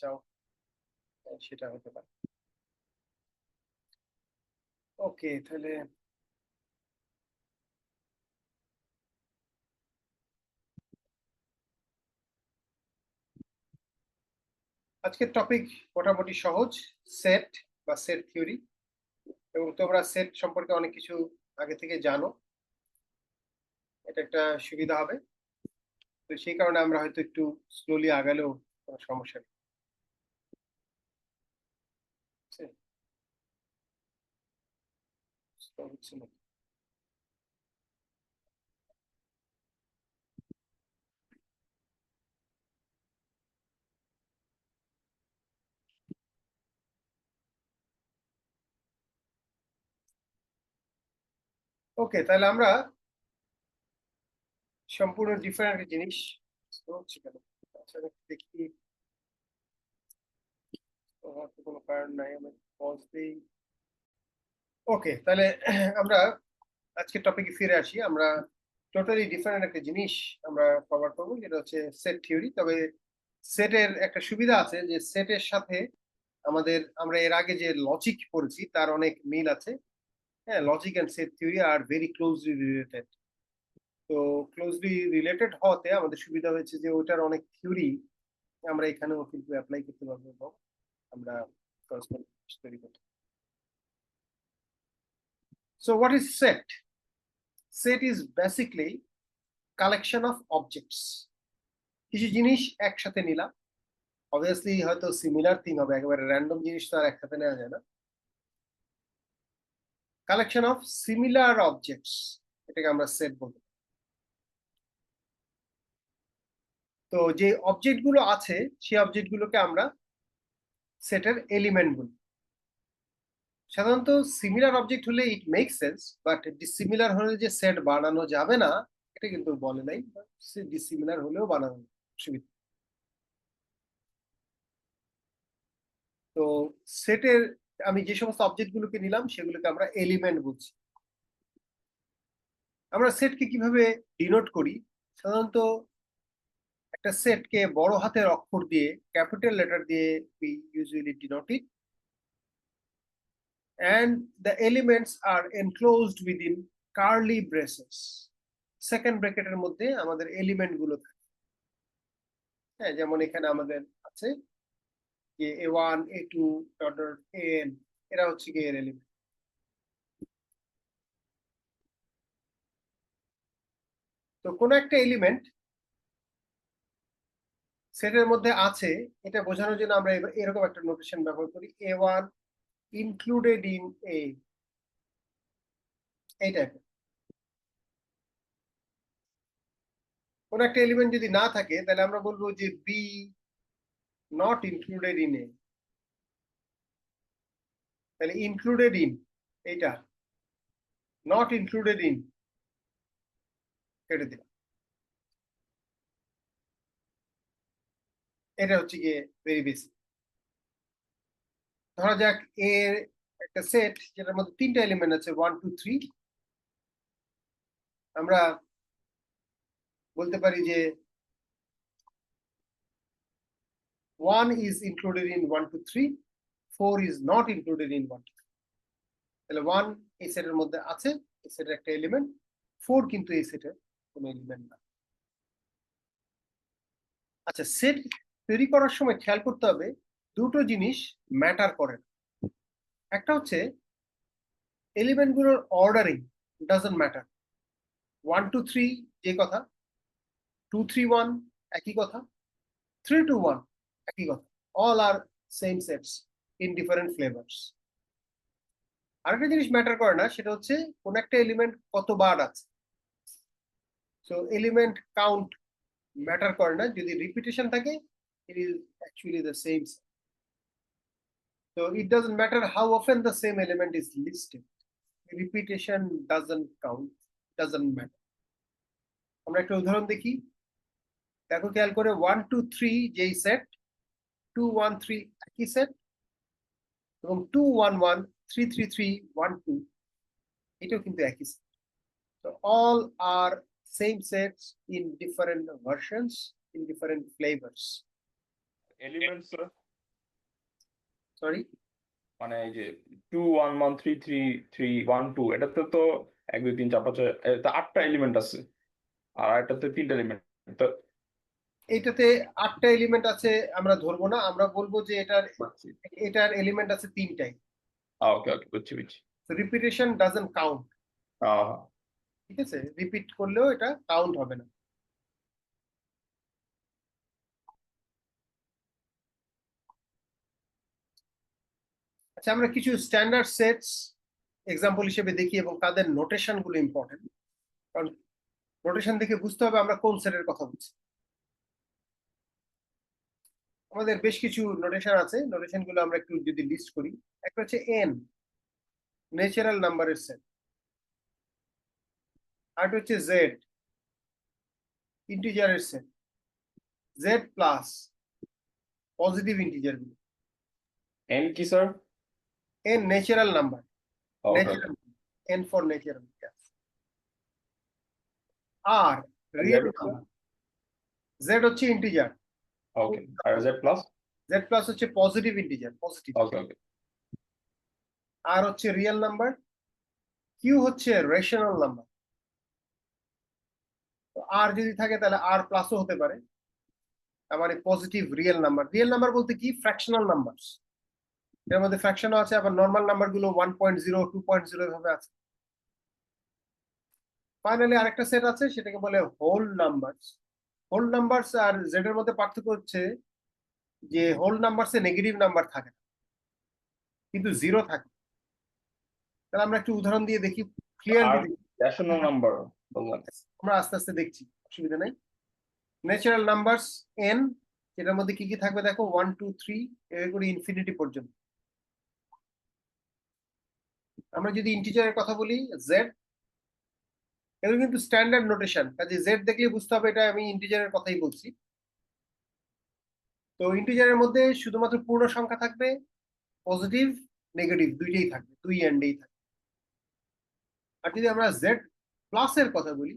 চাও সেটা হতে পারে। ওকে, তাহলে আজকের টপিক মোটামুটি সহজ, সেট বা সেট থিওরি। এবং তোমরা সেট সম্পর্কে অনেক কিছু আগে থেকে জানো, এটা একটা সুবিধা হবে। তো সেই কারণে আমরা হয়তো একটু স্লোলি আগালেও কোনো সমস্যা নেই। হচ্ছে না। ওকে, তাহলে আমরা সম্পূর্ণ ডিফারেন্ট একটা জিনিস হচ্ছে কেন, আচ্ছা দেখি, কোনো কারণ নাই, আমি পজ দিই। ওকে, তাহলে আমরা আজকের টপিকে ফিরে আসি। আমরা টোটালি ডিফারেন্ট একটা জিনিস আমরা কভার করবো, যেটা হচ্ছে সেট থিওরি। তবে সেটের একটা সুবিধা আছে যে সেটের সাথে আমরা এর আগে যে লজিক পড়েছি তার অনেক মিল আছে। হ্যাঁ, logic and set theory are very closely related. তো ক্লোজলি রিলেটেড হওয়াতে আমাদের সুবিধা হয়েছে যে ওটার অনেক থিওরি আমরা এখানেও কিন্তু অ্যাপ্লাই করতে পারবো এবং আমরা করসপন্ডেন্স তৈরি করতে। So what is set? Set is basically collection of objects. কিছু জিনিস একসাথে নিলাম, অবভিয়াসলি হয়তো সিমিলার থিং হবে, একেবারে র্যান্ডম জিনিস তো আর একসাথে নেওয়া যায় না। কালেকশন অফ সিমিলার অবজেক্টস, এটাকে আমরা সেট বলবো। তো যে অবজেক্ট গুলো আছে সেই অবজেক্ট গুলোকে আমরা সেটের এলিমেন্ট বলি। সাধারণত সিমিলার অবজেক্ট হলে it make sense, but dissimilar হলে যে সেট বানানো যাবে না এটা কিন্তু বলে নাই, ডিসিমিলার হলেও বানানো সুবিধা। তো সেটের আমি যে সমস্ত অবজেক্ট গুলোকে নিলাম সেগুলোকে আমরা এলিমেন্ট বলছি। আমরা সেটকে কিভাবে ডিনোট করি? সাধারণত একটা সেটকে বড় হাতের অক্ষর দিয়ে, ক্যাপিটাল লেটার দিয়ে we usually denote it, and the elements are enclosed within curly braces. Second ব্র্যাকেটের মধ্যে আমাদের এলিমেন্ট গুলো থাকে। হ্যাঁ, যেমন এখানে আমাদের আছে যে a1 a2 an, এরা হচ্ছে কি এর এলিমেন্ট। তো কোন একটা এলিমেন্ট সেটের মধ্যে আছে এটা বোঝানোর জন্য আমরা এরকম একটা নোটেশন ব্যবহার করি, a1 included in a, এই টাইপের। কোন একটা এলিমেন্ট যদি না থাকে তাহলে আমরা বলবো যে B not included in A. তাহলে ইনক্লুডেড ইন এইটা, নট ইনক্লুডেড ইন কেটে দিলাম। এটা হচ্ছে গিয়ে ভেরি বেসিক। ধরা যাক এর একটা সেট যেটার মধ্যে তিনটা এলিমেন্ট আছে 1 2 3। আমরা বলতে পারি যে 1 is included in 1 2 3, 4 is not included in 1 2 3। তাহলে 1 এই সেটের মধ্যে আছে, এই সেটের একটা এলিমেন্ট, 4 কিন্তু এই সেটের কোনো এলিমেন্ট না। আচ্ছা, সেট তৈরি করার সময় খেয়াল করতে হবে দুটো জিনিস ম্যাটার করে। একটা হচ্ছে এলিমেন্ট গুলোর অর্ডারিং ডাজন্ট ম্যাটার। 1 2 3 যে কথা, 2 3 1 একই কথা, 3 2 1 একই কথা, all are same sets in different flavours. আরেকটা জিনিস ম্যাটার করে না, সেটা হচ্ছে কোন একটা এলিমেন্ট কতবার আছে। সো এলিমেন্ট কাউন্ট ম্যাটার করে না, যদি রিপিটেশন থাকে it is actually the same set. So it doesn't matter how often the same element is listed, repetition doesn't count, doesn't matter. আমরা একটা উদাহরণ দেখি, দেখো খেয়াল করে 1 2 3 যেই সেট, 2 1 3 একই সেট, এবং 2 1 1 3 3 3 1 2 এটাও কিন্তু একই set. So all are same sets in different versions, in different flavors. Elements, sir? Sorry, মানে এই যে 2 1 1 3 3 3 1 2 এটাতে তো 1 2 3 4 5 6 এটা 8টা এলিমেন্ট আছে আর এটাতে 3টা এলিমেন্ট। তো এইটাতে 8টা এলিমেন্ট আছে আমরা ধরবো না, আমরা বলবো যে এটার এলিমেন্ট আছে 3টাই। ওকে ওকে বুঝছি বুঝছি। তো রিপিটেশন ডাজন্ট কাউন্ট, আহ, ঠিক আছে? রিপিট করলেও এটা কাউন্ট হবে না। আচ্ছা, আমরা কিছু স্ট্যান্ডার্ড সেটস এক্সাম্পল হিসেবে দেখি এবং তাদের নোটেশন গুলো ইম্পর্টেন্ট, কারণ নোটেশন দেখে বুঝতে হবে আমরা কোন সেটের কথা বলছি। আমাদের বেশ কিছু নোটেশন আছে, নোটেশন গুলো আমরা একটু যদি লিস্ট করি। একটা হচ্ছে এন, ন্যাচারাল নাম্বারের সেট। আরেকটা হচ্ছে জেড, ইন্টিজারের set. Z plus, positive integer গুলো। এন কি sir? N natural number, okay okay. Natural, N for natural. আর রিয়েল জেড নাম্বার, জেড হচ্ছে ইন্টিজার, ওকে আর জেড প্লাস জেড প্লাস হচ্ছে positive integer, positive. Okay okay. R হচ্ছে real number, Q হচ্ছে rational number. আর যদি থাকে তাহলে আর প্লাসও হতে পারে, তার মানে positive real number. Real number বলতে কি? ফ্র্যাকশনাল নাম্বার, এর মধ্যে ফ্র্যাকশনও আছে, আবার নর্মাল নাম্বার গুলো 1.0 2.0 এভাবে আছে। ফাইনালি আরেকটা সেট আছে, সেটাকে বলে হোল নাম্বারস। হোল নাম্বারস আর জেড এর মধ্যে পার্থক্য হচ্ছে যে হোল নাম্বারসে নেগেটিভ নাম্বার থাকে না, কিন্তু জিরো থাকে। তাহলে আমরা একটু উদাহরণ দিয়ে দেখি, ক্লিয়ারলি আর দেখি। রেশনাল নাম্বার বললাম। আমরা আস্তে আস্তে দেখছি, অসুবিধা নাই। ন্যাচারাল নাম্বারস এন, এটার মধ্যে কি কি থাকবে দেখো, 1 2 3 এভাবে করে ইনফিনিটি পর্যন্ত। আমরা যদি ইন্টিজারের কথা বলি, জেড, এগুলো কিন্তু স্ট্যান্ডার্ড নোটেশন, কাজে জেড দেখলে বুঝতে হবে এটা আমি ইন্টিজারের কথাই বলছি। তো ইন্টিজারের মধ্যে শুধুমাত্র পূর্ণ সংখ্যা থাকবে, পজিটিভ নেগেটিভ দুইটাই থাকবে, দুই এন্ডেই থাকবে। আর যদি আমরা জেড প্লাস এর কথা বলি,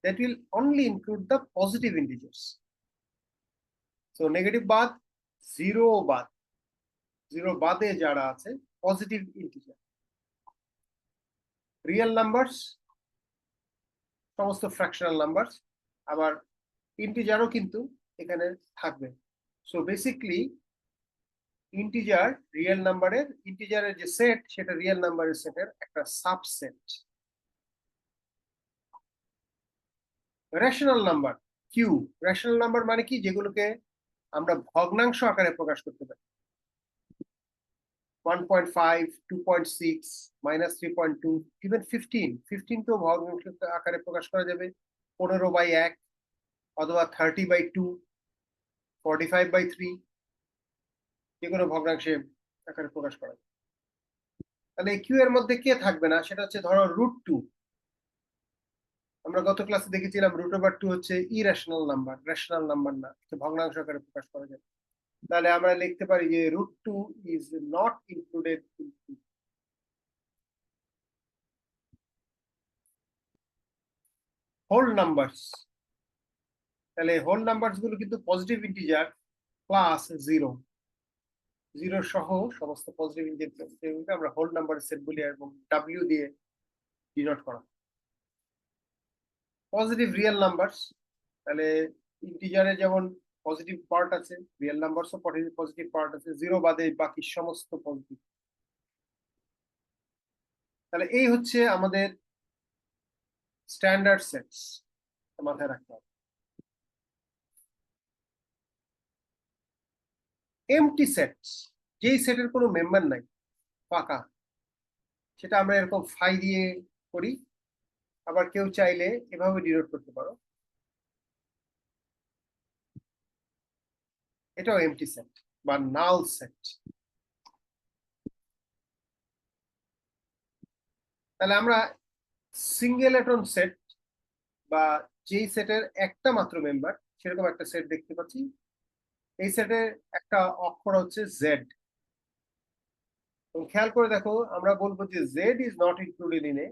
that will only include the positive integers. So negative বাদ, জিরো বাদ, জিরো বাদে যারা আছে পজিটিভ ইন্টিজার। রিয়েল নাম্বারস সমস্ত ফ্র্যাকশনাল নাম্বার, আবার ইন্টিজারও কিন্তু এখানে থাকবে। সো বেসিকলি ইন্টিজার রিয়েল নাম্বারের, ইন্টিজারের যে সেট সেটা রিয়েল নাম্বারের সেটের একটা subset. Rational number, Q. Rational number মানে কি? যেগুলোকে আমরা ভগ্নাংশ আকারে প্রকাশ করতে পারি। 1.5 2.6 -3.2 ইভেন 15 তো ভগ্নাংশ আকারে প্রকাশ করা যাবে। 15/1 অথবা 30/2, 45/3, যে কোনো ভগ্নাংশে আকারে প্রকাশ করা যায়। তাহলে কিউ এর মধ্যে কে থাকবে না? সেটা হচ্ছে ধরো √2। আমরা গত ক্লাসে দেখেছিলাম √2 হচ্ছে ইরেশনাল নাম্বার, রেশনাল নাম্বার না, ভগ্নাংশ আকারে প্রকাশ করা যায়। তাহলে আমরা লিখতে পারি যে √2 is not included in whole numbers. তাহলে হোল নাম্বারস গুলো কিন্তু positive integer plus zero, zero সহ সমস্ত পজিটিভ ইন্টিজার আমরা হোল নাম্বার সেট বলি, এবং ডাব্লিউ দিয়ে ডিনোট করা। পজিটিভ রিয়েল নাম্বারস, তাহলে ইন্টিজারে যেমন পজিটিভ পার্ট আছে, রিয়েল নাম্বারসও পজিটিভ পার্ট আছে, জিরো বাদে বাকি সমস্ত পজিটিভ। তাহলে এই হচ্ছে আমাদের স্ট্যান্ডার্ড সেটস, মাথায় রাখতে হবে। এমটি সেটস, যেই সেটের কোনো মেম্বার নাই, ফাঁকা, সেটা আমরা এরকম ফাই দিয়ে করি। আবার কেউ চাইলে এভাবে ডিনোট করতে পারো, এটাও এমটি সেট বা নাল সেট। তাহলে আমরা সিঙ্গেলেটন সেট বা যেই সেটের একটা মাত্র মেম্বার, সেরকম একটা সেট দেখতে পাচ্ছি। এই সেটের একটা অক্ষর হচ্ছে জেড। খেয়াল করে দেখো, আমরা বলবো যে Z is not included in A,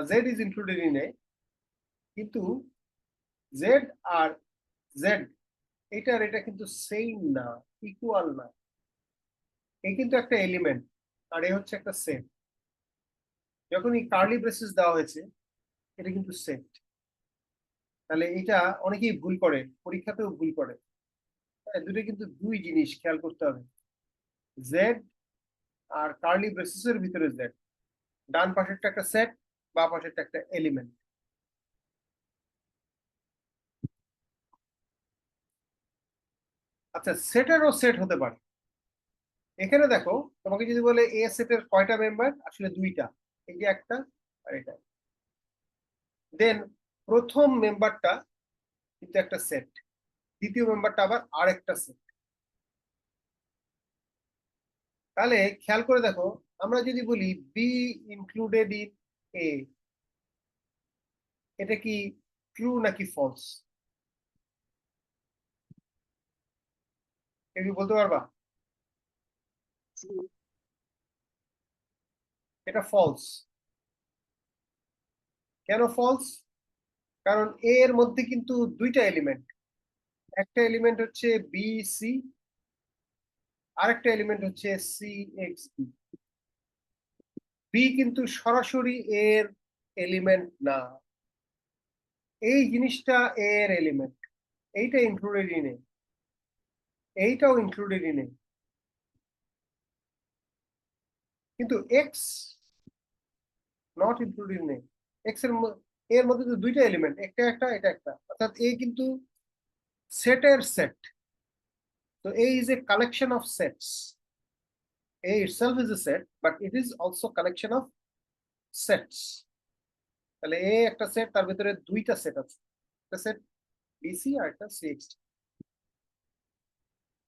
Z is included in A, কিন্তু জেড আর জেড এটা আর এটা কিন্তু সেম না, ইকুয়াল না। এই কিন্তু একটা এলিমেন্ট আর এ হচ্ছে একটা সেট। যখন এই কার্লি ব্রেসেস দেওয়া হয়েছে, এটা কিন্তু সেট। তাহলে এটা অনেকেই ভুল করে, পরীক্ষাতেও ভুল করে। হ্যাঁ, দুটো কিন্তু দুই জিনিস খেয়াল করতে হবে। জেড আর কার্লি ব্রেসেসের ভিতরে জেড, ডান পাশেরটা একটা সেট, বাম পাশেরটা একটা এলিমেন্ট। আচ্ছা, সেটেরও সেট হতে পারে। এখানে দেখো, তোমাকে যদি বলে এ সেটের কয়টা মেম্বার, আসলে দুইটা, এই যে একটা আর এটা। দেন প্রথম মেম্বারটা কিন্তু একটা সেট, দ্বিতীয় মেম্বারটা আবার আরেকটা সেট। তাহলে খেয়াল করে দেখো, আমরা যদি বলি বি ইনক্লুডেড ইন এ, এটা কি ট্রু নাকি ফলস? কেউ বলতে পারবা? এটা ফলস। কেন ফলস? কারণ এ এর মধ্যে কিন্তু দুইটা এলিমেন্ট। একটা এলিমেন্ট হচ্ছে বি সি, আরেকটা এলিমেন্ট হচ্ছে সি এক্স বি। বি কিন্তু সরাসরি এর এলিমেন্ট না, এই জিনিসটা এর এলিমেন্ট, এইটা ইনক্লুডেড ইন এ, এইটাও ইনক্লুডেড ইন এ। কিন্তু X not included in A. X এর এর মধ্যে তো দুইটা এলিমেন্ট, একটা একটা এটা একটা, অর্থাৎ এ কিন্তু সেটের সেট। তো A is a collection of sets. A itself is a set, but it is also collection of sets. তাহলে এ একটা সেট, তার ভিতরে দুইটা সেট আছে, একটা সেট বিসি আর একটা সিএক্সটি।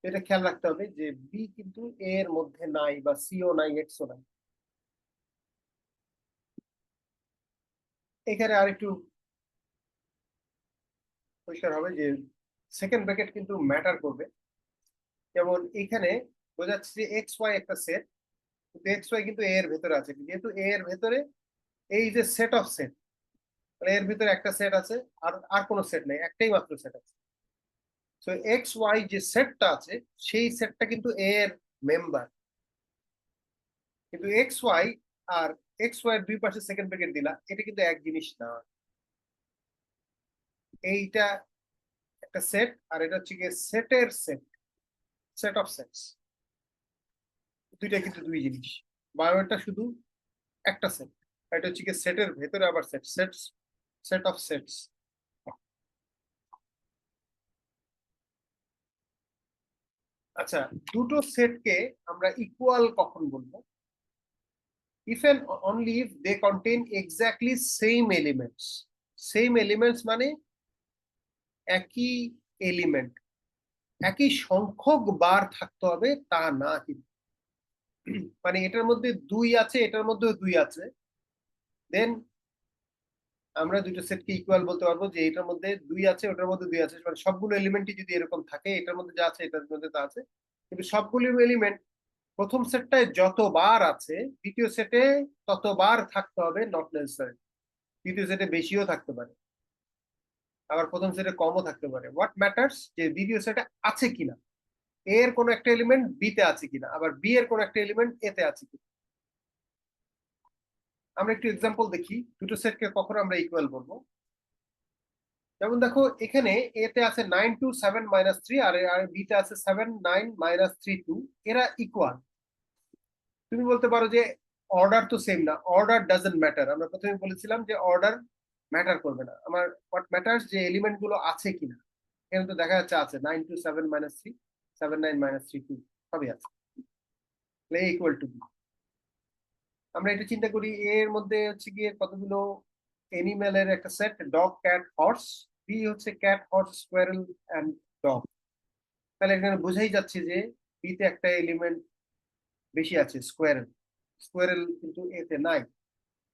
এটা খেয়াল রাখতে হবে যে বি কিন্তু এ এর মধ্যে নাই, বা সিও নাই, এক্সও নাই। এখানে আরেকটু পরিষ্কার হবে যে সেকেন্ড ব্র্যাকেট কিন্তু ম্যাটার করবে। যেমন এখানে বোঝাচ্ছে যে এক্স ওয়াই একটা সেট, কিন্তু এক্স ওয়াই কিন্তু এ এর ভেতরে আছে, যেহেতু এ এর ভেতরে এই যে সেট অফ সেট, তাহলে এর ভিতরে একটা সেট আছে, আর আর কোনো সেট নেই, একটাই মাত্র সেট আছে। তো এক্স ওয়াই যে সেটটা আছে, সেই সেটটা কিন্তু এ এর মেম্বার। কিন্তু এক্স ওয়াই আর এক্স ওয়াই এর দুই পাশে সেকেন্ড ব্র্যাকেট দিলা, এটা কিন্তু এক জিনিস না। এইটা একটা সেট, আর এটা হচ্ছে গিয়ে সেটের সেট, সেট অফ সেটস। দুইটা কিন্তু দুই জিনিস। বায়োটা শুধু একটা সেট, এটা হচ্ছে গিয়ে সেটের ভেতরে আবার set, sets, set of sets. আচ্ছা, দুটো সেটকে আমরা ইকুয়াল কখন বলবো? if and only if they contain exactly same elements. Same elements মানে একই এলিমেন্ট, একই সংখ্যক বার থাকতে হবে তা না কিন্তু। মানে এটার মধ্যে দুই আছে, এটার মধ্যেও দুই আছে, দেন আমরা দুটো সেটকে ইকুয়াল বলতে পারবো যে এটার মধ্যে দুই আছে, ওটার মধ্যে দুই আছে। মানে সবগুলো এলিমেন্টই যদি এরকম থাকে, এটার মধ্যে যা আছে এটার মধ্যে তা আছে, কিন্তু সবগুলো এলিমেন্ট প্রথম সেটটায় যতবার আছে, দ্বিতীয় সেটে ততবার থাকতে হবে, নট নেসেসারি। দ্বিতীয় সেটে বেশিও থাকতে পারে, আবার প্রথম সেটে কমও থাকতে পারে। হোয়াট ম্যাটার্স যে দ্বিতীয় সেটে আছে কিনা, এ এর কোনো একটা এলিমেন্ট বি তে আছে কিনা, আবার বি এর কোনো একটা এলিমেন্ট এ তে আছে কিনা। আমরা একটু এক্সাম্পল দেখি দুটো সেটকে কখন আমরা ইকুয়াল বলবো। যেমন দেখো, এখানে এ তে আছে 9 2 7 - 3, আর বি তে আছে 7 9 - 3 2, এরা ইকুয়াল। তুমি বলতে পারো যে অর্ডার তো সেম না, অর্ডার ডাজন্ট ম্যাটার। আমরা প্রথমে বলেছিলাম যে অর্ডার ম্যাটার করবে না, আমার হোয়াট ম্যাটার্স যে এলিমেন্ট গুলো আছে কিনা। এখানে তো দেখা যাচ্ছে আছে 9 2 7 - 3, 7 9 - 3 2, সবই আছে, ইকুয়াল টু বি। আমরা এটা চিন্তা করি, এর মধ্যে হচ্ছে গিয়ে কতগুলো এনিম্যালের একটা set, dog cat horse. B হচ্ছে cat horse squirrel and dog. তাহলে এখানে বোঝাই যাচ্ছে যে বিতে একটা এলিমেন্ট বেশি আছে, স্কোয়ারেল। স্কোয়ারেল কিন্তু এতে নাই,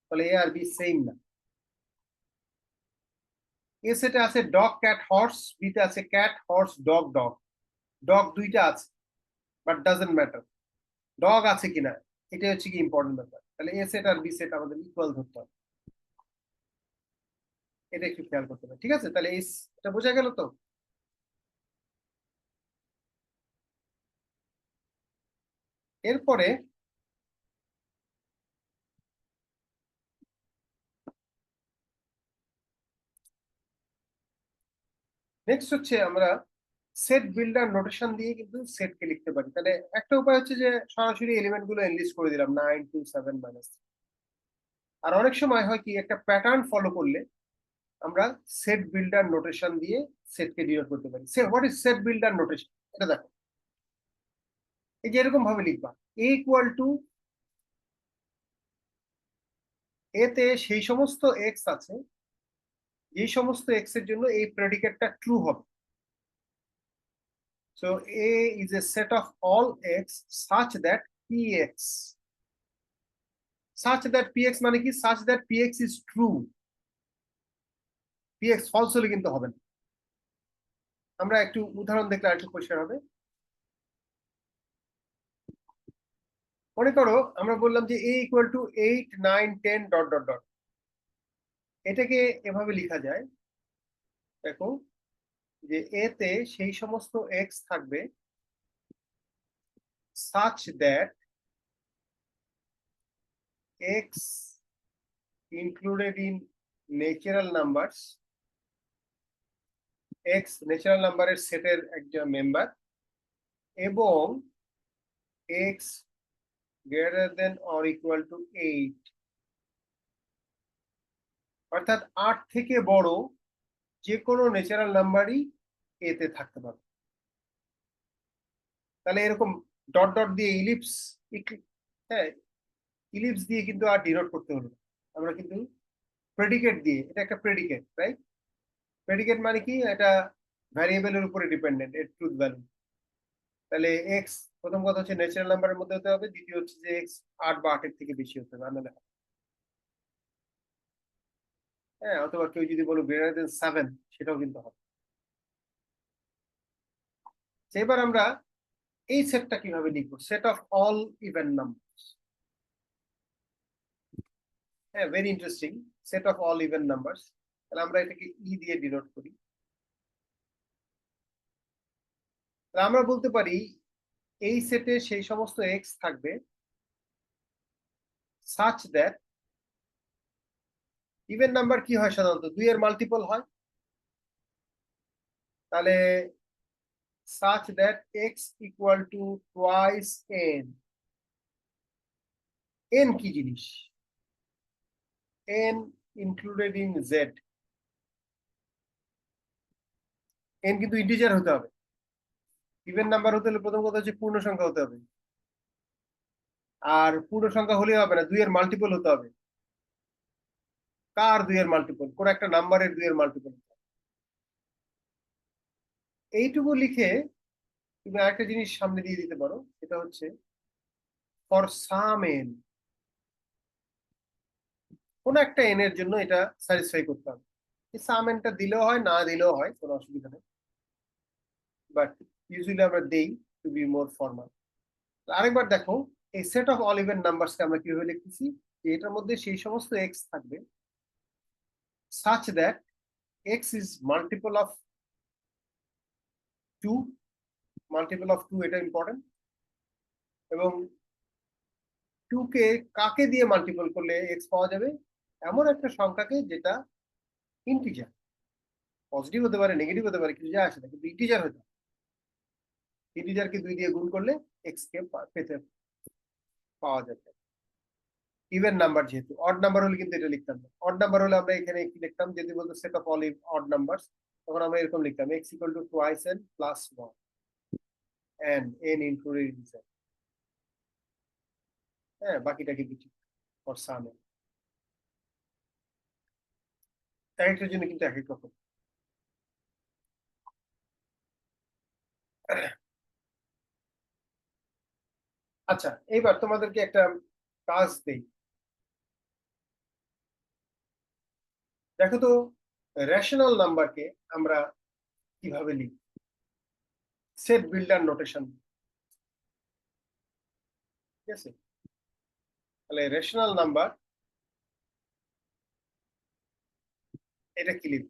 তাহলে এ আর বি সেম না। এ সেটে আছে ডগ ক্যাট হর্স, বিতে আছে cat horse dog dog. Dog দুইটা আছে, বাট ডাজন্ট ম্যাটার ডগ আছে কিনা, এটা হচ্ছে কি ইম্পর্টেন্ট ব্যাপার। তাহলে এ সেট আর বি সেট আমাদের ইকুয়াল ধরতে হবে, এটা একটু খেয়াল করতে হবে। ঠিক আছে, তাহলে এটা বোঝা গেল তো? এরপরে নেক্সট হচ্ছে আমরা সেট বিল্ডার নোটেশন দিয়ে কিন্তু সেটকে লিখতে পারি। তাহলে একটা উপায় হচ্ছে যে সরাসরি এলিমেন্ট গুলো এনলিস্ট করে দিলাম 9 2 7 মাইনাস। আর অনেক সময় হয় কি একটা প্যাটার্ন ফলো করলে আমরা সেট বিল্ডার নোটেশন দিয়ে সেটকে ডিনোট করতে পারি। What is set builder notation? এটা দেখো, এই যে এরকম ভাবে লিখবা এ ইকুয়াল টু এতে সেই সমস্ত এক্স আছে যেই সমস্ত এক্স এর জন্য এই প্রেডিকেটটা ট্রু হবে। So A is A set of all x such that px such that px মানে কি? such that px is true, px false হলে কিন্তু হবে না। আমরা একটু উদাহরণ দেখলে আরেকটু পরিষ্কার হবে। মনে করো আমরা বললাম যে a equal to 8 9 10 dot dot dot. এটাকে এভাবে লেখা যায়, দেখো, যে এতে সেই সমস্ত এক্স থাকবে such that x included in natural numbers, x natural নাম্বারের সেটের একজন মেম্বার, এবং x greater than or equal to 8, অর্থাৎ 8 থেকে বড় যে কোনো ন্যাচারাল নাম্বারই এতে থাকতে পারে। তাহলে এরকম ডট ডট দিয়ে ইলিপস, হ্যাঁ, ইলিপস দিয়ে কিন্তু আর ডিনোট করতে হলো না। আমরা কিন্তু প্রেডিকেট দিয়ে, এটা একটা প্রেডিকেট, রাইট? প্রেডিকেট মানে কি? এটা ভ্যারিয়েবলের উপরে ডিপেন্ডেন্ট, এর ট্রুথ ভ্যালু। তাহলে এক্স, প্রথম কথা হচ্ছে ন্যাচারাল নাম্বারের মধ্যে হতে হবে, দ্বিতীয় হচ্ছে যে এক্স 8 বা 8 এর থেকে বেশি হতে হবে, আলাদা। হ্যাঁ, অথবা কেউ যদি বলো গ্রেটার দেন 7, সেটাও কিন্তু হবে। এবার আমরা এই সেটটা কিভাবে লিখবো? Set of all even number. হ্যাঁ, very interesting. Set of all even numbers. তাহলে আমরা এটাকে ই দিয়ে ডিনোট করি। তাহলে আমরা বলতে পারি এই সেটে সেই সমস্ত এক্স থাকবে such that, ইভেন নাম্বার কি হয় সাধারণত? 2 এর মাল্টিপল হয়। তাহলে such that x equal to twice n। n কি জিনিস? n included in z। n কিন্তু ইন্টিজার হতে হবে। ইভেন নাম্বার হতে হলে প্রথম কথা হচ্ছে পূর্ণ সংখ্যা হতে হবে, আর পূর্ণ সংখ্যা হলে হবে না, 2 এর মাল্টিপল হতে হবে। কার 2 এর মাল্টিপল? কোন একটা নাম্বারের 2 এর মাল্টিপল। এইটুকু লিখে তুমি আরেকটা জিনিস সামনে দিয়ে দিতে পারো, সেটা হচ্ছে ফর সাম এন, কোন একটা এন এর জন্য এটা স্যাটিসফাই করতে হবে। সাম এনটা দিলেও হয়, না দিলেও হয়, কোনো অসুবিধা নেই, বাট ইউজুয়ালি আমরা দেই টু বি মোর ফর্মাল। আরেকবার দেখো, এই সেট অফ অল ইভেন নাম্বারসকে আমরা কিভাবে লিখতেছি, যে এটার মধ্যে সেই সমস্ত এক্স থাকবে such that x is multiple of 2, multiple of 2, এটা ইম্পর্টেন্ট। এবং 2 কে কাকে দিয়ে মাল্টিপল করলে এক্স পাওয়া যাবে? এমন একটা সংখ্যাকে যেটা ইন্টিজার, পজিটিভ হতে পারে, নেগেটিভ হতে পারে, কিছু যায় আসে না, কিন্তু ইন্টিজার হতে হবে। ইন্টিজারকে 2 দিয়ে গুণ করলে এক্স কে পেতে পাওয়া যাবে। ইভেন নাম্বার যেহেতু, অড নাম্বার হলে কিন্তু এটা লিখতাম না। অড নাম্বার হলে আমরা এখানে কি লিখতাম? যদি বলতো set of all odd numbers, তখন আমরা এরকম লিখতাম x equal to twice N plus 1 and n included in z। হ্যাঁ, বাকিটা কিন্তু ঠিক ফর সাম এন। এক একটার জন্য কিন্তু এক এক রকম। আচ্ছা, এইবার তোমাদেরকে একটা কাজ দেই। দেখো তো, রেশনাল নাম্বারকে আমরা কিভাবে লিখি সেট বিল্ডার নোটেশন, ঠিক আছে? তাহলে রেশনাল নাম্বার এটা কি লিখব?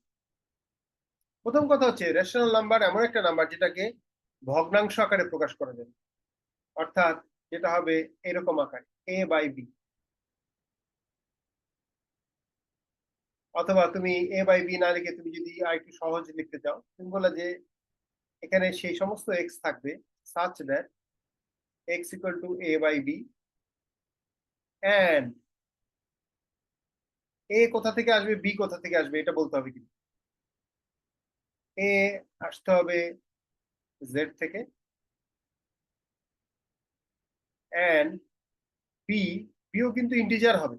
প্রথম কথা হচ্ছে রেশনাল নাম্বার এমন একটা নাম্বার যেটাকে ভগ্নাংশ আকারে প্রকাশ করা যায়। অর্থাৎ যেটা হবে এরকম আকার a বাই বি, অথবা তুমি a বাই বি না লিখে তুমি যদি আর একটু সহজ লিখতে চাও, তুমি বলে যে এখানে সেই সমস্ত x থাকবে such that x equal to a by b and a কোথা থেকে আসবে b কোথা থেকে আসবে এটা বলতে হবে, কিন্তু a আসতে হবে z থেকে and b, বিও কিন্তু ইন্টিজার হবে,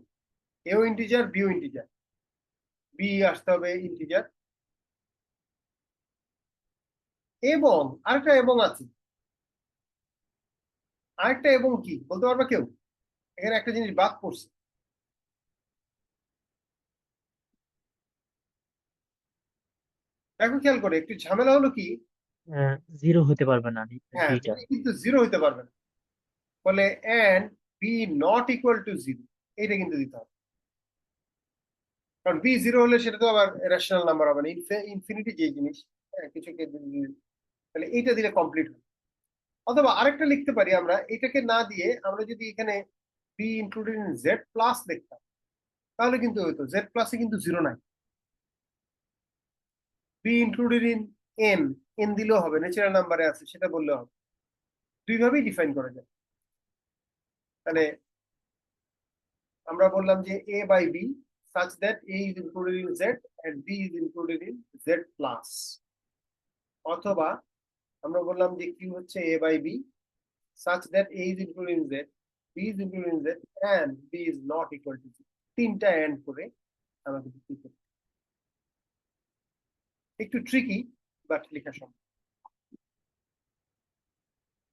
এও ইন্টিজার বিও ইন্টিজার, বি আসতে হবে ইন্টিজার। এবং আরেকটা এবং আছে, আরেকটা এবং কি বলতে পারবে কেউ? এখানে একটা জিনিস বাদ পড়ছে, দেখো খেয়াল করে, একটু ঝামেলা হলো কি, জিরো হতে পারবে না হ্যাঁ বিটা। বি কিন্তু জিরো হতে পারবে না, বলে and B not equal to zero, এইটা কিন্তু দিতে হবে, কারণ বি জিরো হলে সেটা তো আবার রেশনাল নাম্বার হবে না, ইনফিনিটি যে জিনিস, কিছু তাহলে এইটা দিলে কমপ্লিট হবে। অথবা আরেকটা লিখতে পারি আমরা, এটাকে না দিয়ে আমরা যদি এখানে B included in Z plus লিখতাম, তাহলে কিন্তু হতো জেড প্লাসে কিন্তু জিরো নাই, B included in an, N দিলেও হবে, ন্যাচারাল নাম্বারে আছে সেটা বললেও হবে, দুইভাবেই ডিফাইন করা যায়। তাহলে আমরা বললাম যে a by b such that a is included in z and b is included in z plus, অথবা আমরা বললাম যে q হচ্ছে a by b such that a is included in z, b is included in z and b is not equal to z, তিনটা and করে আমাদের কি করতে, একটু ট্রিকি বাট লেখা সম্ভব।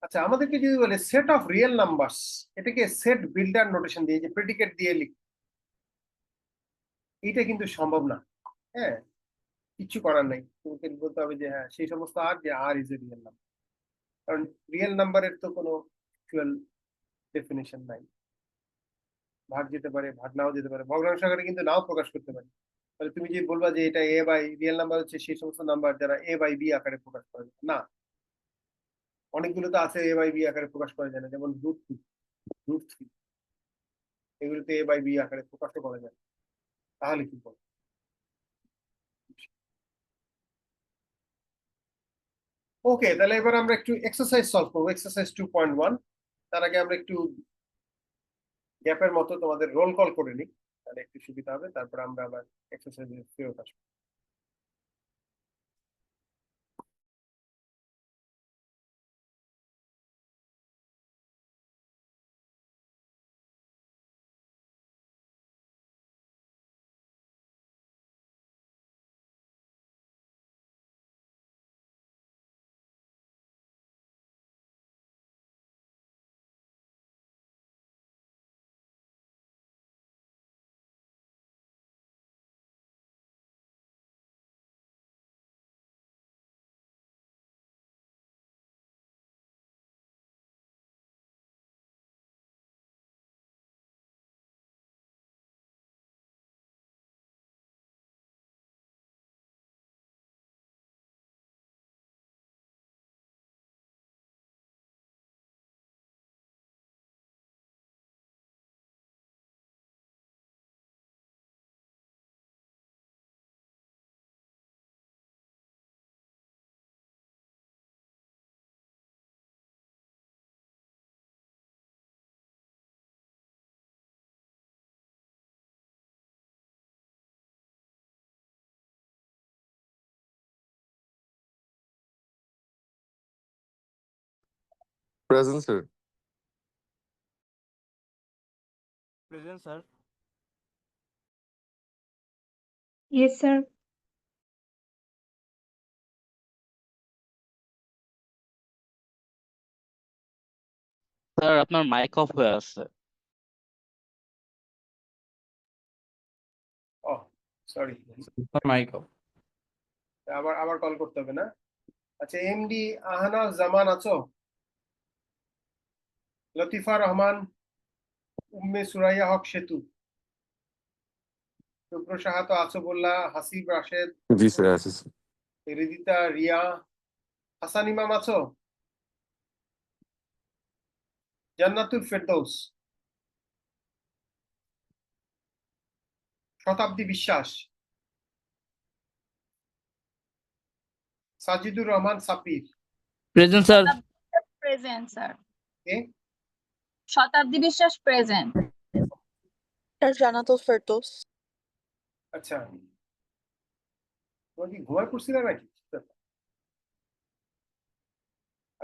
আচ্ছা, আমাদেরকে যদি বলে সেট অফ রিয়েল নাম্বারস, এটাকে সেট বিল্ডার নোটেশন দিয়ে, যে প্রেডিকেট দিয়ে লিখ, এটা কিন্তু সম্ভব না। হ্যাঁ, কিছু করার নাই, তোমাকে বলতে হবে যে হ্যাঁ সেই সমস্ত আর, যে আর ইজ এ রিয়েল নাম্বার, কারণ রিয়েল নাম্বারের তো কোনো অ্যাকচুয়াল ডেফিনেশন নাই, ভাগ যেতে পারে, ভাগ নাও যেতে পারে, ভগ্নাংশ আকারে কিন্তু নাও প্রকাশ করতে পারে। তাহলে তুমি যে বলবা যে এটা এ বাই রিয়েল নাম্বার হচ্ছে সেই সমস্ত নাম্বার যারা এ বাই বি আকারে প্রকাশ করা যায় না, অনেকগুলো তো আছে এ বাই বি আকারে প্রকাশ করা যায় না, যেমন রুট টু, রুট থ্রি, এগুলোতে এ বাই বি আকারে প্রকাশও করা যায়, তাহলে কি বল? ওকে, তাহলে এবার আমরা একটু এক্সারসাইজ সলভ করবো, এক্সারসাইজ 2.1। তার আগে আমরা একটু গ্যাপের মতো তোমাদের রোল কল করে নিই, তাহলে একটু সুবিধা হবে, তারপর আমরা আবার এক্সারসাইজে ফেরত আসবো। Present, sir. Present, sir. Yes, sir. Sir আপনার মাইক অফ হয়ে আছে। ও সরি, মাইক অফ। আবার আবার কল করতে হবে না। আচ্ছা, এমডি আহানা জামান আছো? লতিফা রহমান, উম্মে সুরাইয়া হক সেতু, শুক্র সাহা তো আছো বললা, Hasib Rashed, Ji, sir. Yes, sir. Ridita, Riya, Hasan Imam আছো? জান্নাতুল Ferdous, Shatabdi Biswas, Sajidur Rahman Sabbir, present sir. Present sir. কে? শতাব্দী বিশ্বাস প্রেজেন্ট। জান্নাতুল ফেরদৌস। আচ্ছা, তোমার কি ঘুমায় পড়ছিল নাকি?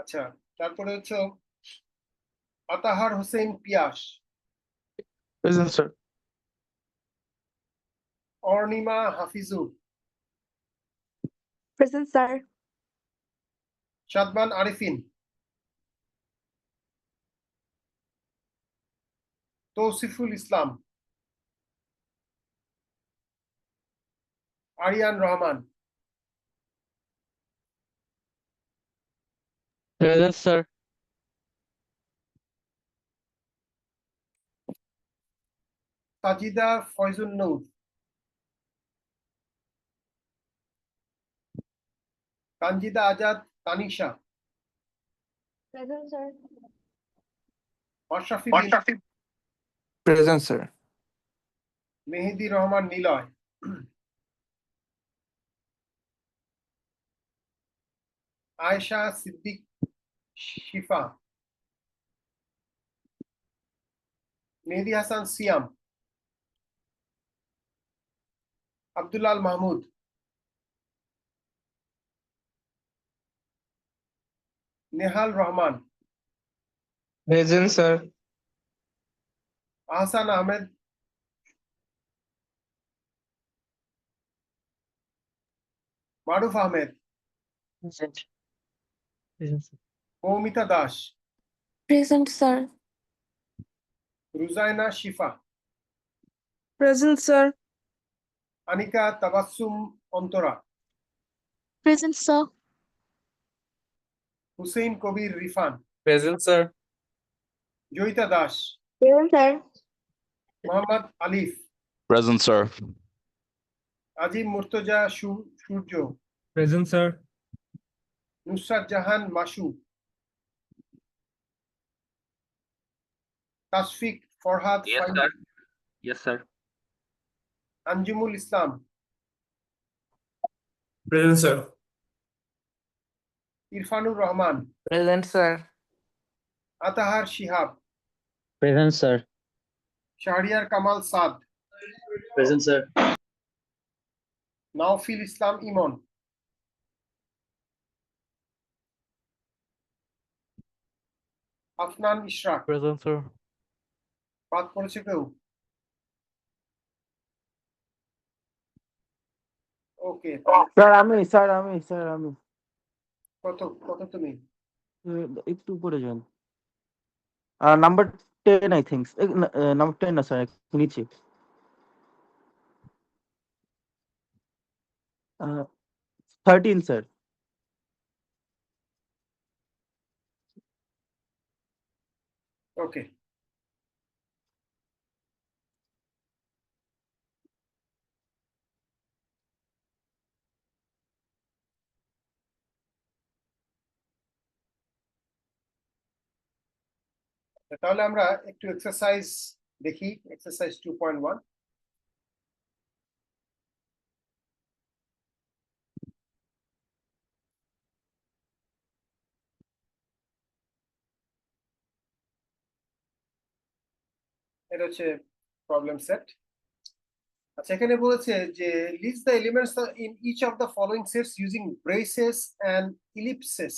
আচ্ছা, তারপরে হচ্ছে Atahar Hossain Piyas, Present, sir. Arnima Hafizur, present sir. Shadman Arifin, Tousiful Islam, Ariyan Rahman, present sir. Sajida Foyzun Noor, Tanzida Azad Tanisha, present sir. Mashrafi Bin, Present, sir. Mehedi Rahman Niloy, Ayesha Siddique Shifa, Mehedi Hasan Siyam, Abdullal Mahmud, Nehal Rahman, Present, sir. Ahsan Ahmed, Maruf Ahmed, present present sir. Moumita Das, present sir. Rujaina Shifa, present sir. Anika Tabassum Antara, present sir. Hussain কবির Rifan, Present, sir. Joyita Das, present sir. Mohammad Alif, present sir. Azim Murtaza Surya, Present, sir. Nusrat Jahan Masu, Tasfiq Farhad Faim, Yes, sir. Anjumul Islam, Present, sir. Irfanur Rahman, Present, sir. Atahar Shihab, present sir. Shahriar Kamal Saad, present sir. Nawfil Islam Emon, Afnan Ishraq, present sir. বাদ পড়েছে কেউ? ওকে, sir আমি কত কত তুমি? একটু উপরে যান। Number 10 I think. নাম্বার 10 না স্যার, নিচে। 13 স্যার। ওকে, তাহলে আমরা একটু এক্সারসাইজ দেখি, এক্সারসাইজ 2.1। এটা হচ্ছে প্রবলেম সেট। আচ্ছা, এখানে বলেছে যে list the elements in each of the following sets using braces and ellipses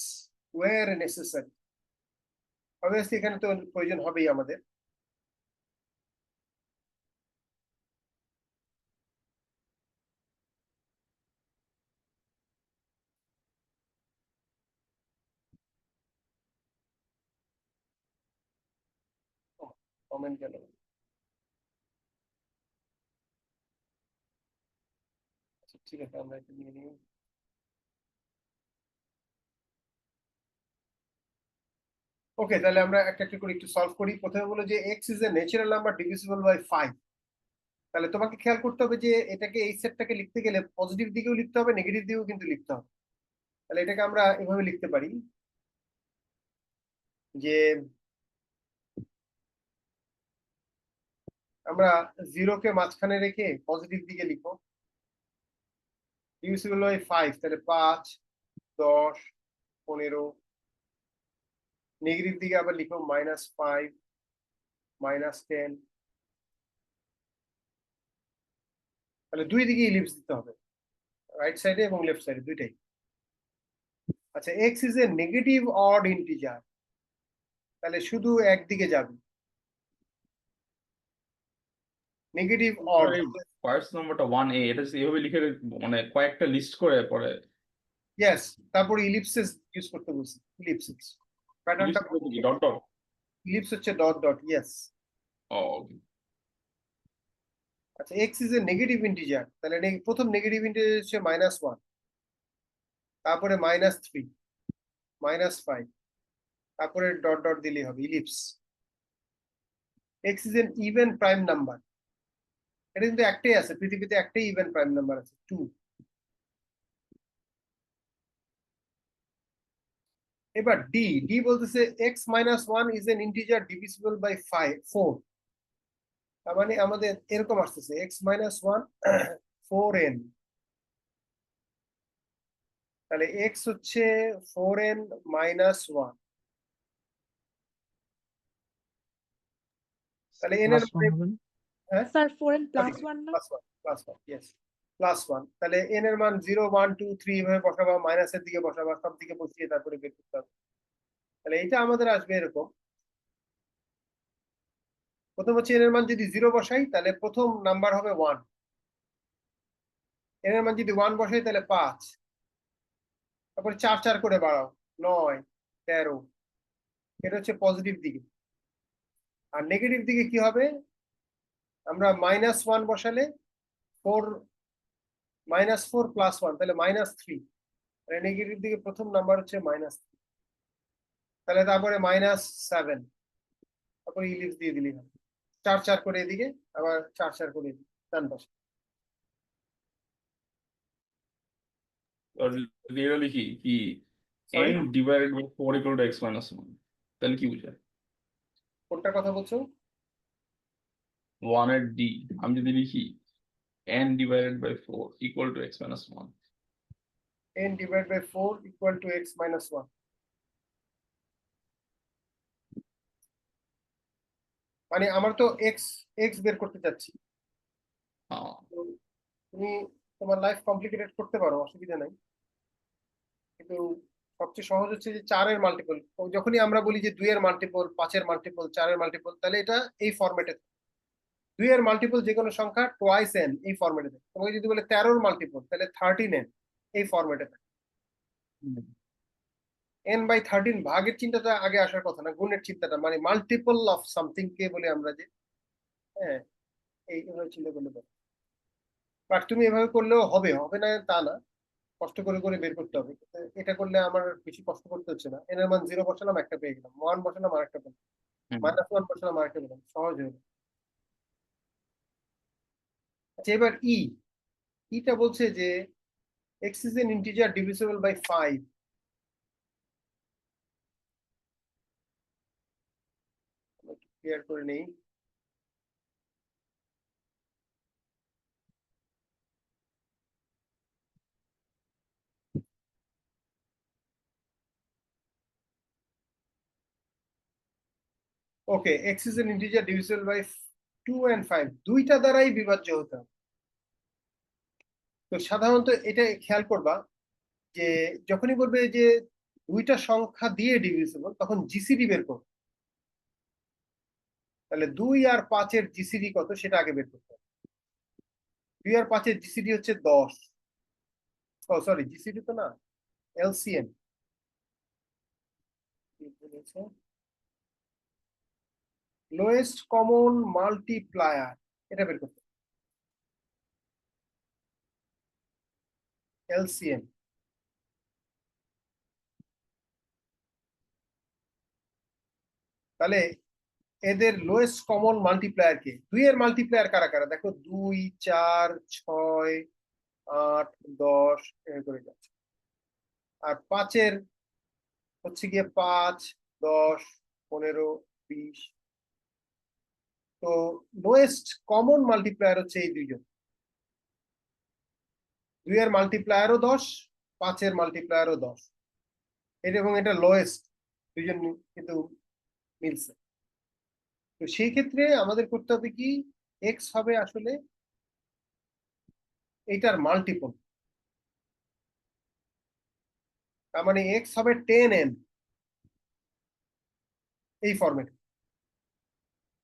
where necessary. Obviously এখানে তো প্রয়োজন হবেই আমাদের। কমেন্ট গেল। আচ্ছা, ঠিক আছে, আমরা এটা নিয়ে নিই। ওকে, তাহলে আমরা একটা একটা করে একটু সলভ করি। প্রথমে বলো যে x is a natural number divisible by 5। তাহলে তোমাকে খেয়াল করতে হবে যে এটাকে, এই সেটটাকে লিখতে গেলে পজিটিভ দিকেও লিখতে হবে, নেগেটিভ দিকেও কিন্তু লিখতে হবে। তাহলে এটাকে আমরা এভাবে লিখতে পারি যে আমরা 0 কে মাঝখানে রেখে পজিটিভ দিকে লিখো। ডিভিজিবল বাই 5, তাহলে 5, 10, 15। নেগেটিভ দিকে আবার লিখো -5, -10। তাহলে দুই দিকে ইলিপস দিতে হবে, রাইট সাইডে এবং লেফট সাইডে দুইটাই। আচ্ছা, x is A negative odd integer, তাহলে শুধু একদিকে যাবে, নেগেটিভ অড। ফার্স্ট নাম্বারটা 1A, এটা যদি এভাবে লিখে মানে কয়েকটা লিস্ট করে পরে ইয়েস, তারপরে ইলিপসিস ইউজ করতে বলছি, ইলিপসিস প্যাটার্নটা। Dot dot. ইলিপস হচ্ছে ডট ডট, ইয়েস। ও আচ্ছা, x is A negative integer, তাহলে প্রথম নেগেটিভ ইন্টিজার হচ্ছে -1, তারপরে -3, -5, তারপরে ডট ডট দিলেই হবে, ellipse. x is an even prime number, এটা কিন্তু একটাই আছে পৃথিবীতে, একটাই ইভেন প্রাইম নাম্বার আছে, 2। এবার ডি বলতেছে x - 1 is an integer divisible by 4। তার মানে আমাদের এরকম আসতেছে x - 1 4n, তাহলে x হচ্ছে 4n - 1, তাহলে n এর Plus one হবে না? হ্যাঁ Sir, 4n plus 1 না? +1, ইয়েস, +1। তাহলে n এর মান 0 1 2 3 এভাবে বসাবা, মাইনাসের দিকে বসাবা, সব দিকে বসিয়ে তারপরে বের করতে হবে। তাহলে এটা আমাদের আসবে এরকম। প্রথম হচ্ছে n এর মান যদি 0 বসাই তাহলে প্রথম নাম্বার হবে 1, n এর মান যদি 1 বসাই তাহলে 5, তারপরে 4 4 করে বাড়াও, 9 13। এটা হচ্ছে পজিটিভ দিকে। আর নেগেটিভ দিকে কি হবে, আমরা -1 বসালে 4 -4 + 1, তাহলে -3। তাহলে নেগেটিভ দিকে প্রথম নাম্বার হচ্ছে -3, তাহলে তারপরে -7, তারপরে ইলিপস দিয়ে দিলেই হবে, 4 4 করে এদিকে, আবার 4 4 করে এদিকে, ডান পাশে। যদি এটা লিখি কি Sorry? n divided by 4 equal to x minus 1, তাহলে কি বুঝায়? কোনটার কথা বলছো? 1 এর d আমি যদি লিখি n divided by 4 equal to x minus 1, n divided by 4 equal to x minus 1। মানে আমার তো x বের করতে চাচ্ছি, তো তুমি তোমার লাইফ কমপ্লিকেটেড করতে পারো, অসুবিধা নাই, কিন্তু সবচেয়ে সহজ হচ্ছে যে 4 এর মাল্টিপল। যখনই আমরা বলি যে 2 এর মাল্টিপল, 5 এর মাল্টিপল, 4 এর মাল্টিপল, তাহলে এটা এই ফরম্যাটে। 2 এর মাল্টিপল যে কোনো সংখ্যা টোয়াইস n এই ফরম্যাটে থাকে। তোমাকে যদি বলে 13 এর মাল্টিপল, তাহলে 13n এই ফরম্যাটে থাকে। n/13 ভাগের চিন্তাটা আগে আসার কথা না, গুণের চিন্তাটা, মানে মাল্টিপল অফ সামথিং কে বলে আমরা যে, হ্যাঁ, এইভাবে চিন্তা করলে পারো। বাট তুমি এভাবে করলেও হবে, হবে না তা না, কষ্ট করে করে বের করতে হবে। এটা করলে আমার বেশি কষ্ট করতে হচ্ছে না, n এর মান 0 বসালাম, একটা পেয়ে গেলাম, 1 বসালাম, আরেকটা পেলাম, -1 বসালাম, আরেকটা পেলাম, সহজ হয়ে গেল। আচ্ছা, এবার টা বলছে যে x is an integer divisible by 5। Clear করে নেই। ওকে, x is an integer divisible by 2 and 5, দুইটা দ্বারাই বিভাজ্য হতে হবে। তো সাধারণত এটা খেয়াল করবা যে যখনই বলবে যে দুইটা সংখ্যা দিয়ে ডিভিজিবল, তখন জিসিডি বের করো। তাহলে 2 আর 5 এর জিসিডি কত সেটা আগে বের করতে হবে। 2 আর 5 এর জিসিডি হচ্ছে 10। ও সরি, জিসিডি তো না, এলসিএম। লোয়েস্ট কমন মাল্টিপ্লায়ার, এটা বের করতে হবে, এলসিএম। তাহলে এদের লোয়েস্ট কমন মাল্টিপ্লায়ার কে, 2 এর মাল্টিপ্লায়ার কারা কারা দেখো, 2 4 6 8 10 এভাবে করে যাচ্ছে। আর 5 এর হচ্ছে গিয়ে 5 10 15 20। তো লোয়েস্ট কমন মাল্টিপ্লায়ার হচ্ছে এই দুইজন, 2 এর মাল্টিপ্লায়ারও 10, 5 এর মাল্টিপ্লায়ারও 10, এটা এবং এটা লোয়েস্ট, দুইজন কিন্তু মিলছে। তো সেই ক্ষেত্রে আমাদের করতে হবে কি, এক্স হবে আসলে এইটার মাল্টিপল, তার মানে এক্স হবে 10n, এই ফরম্যাট।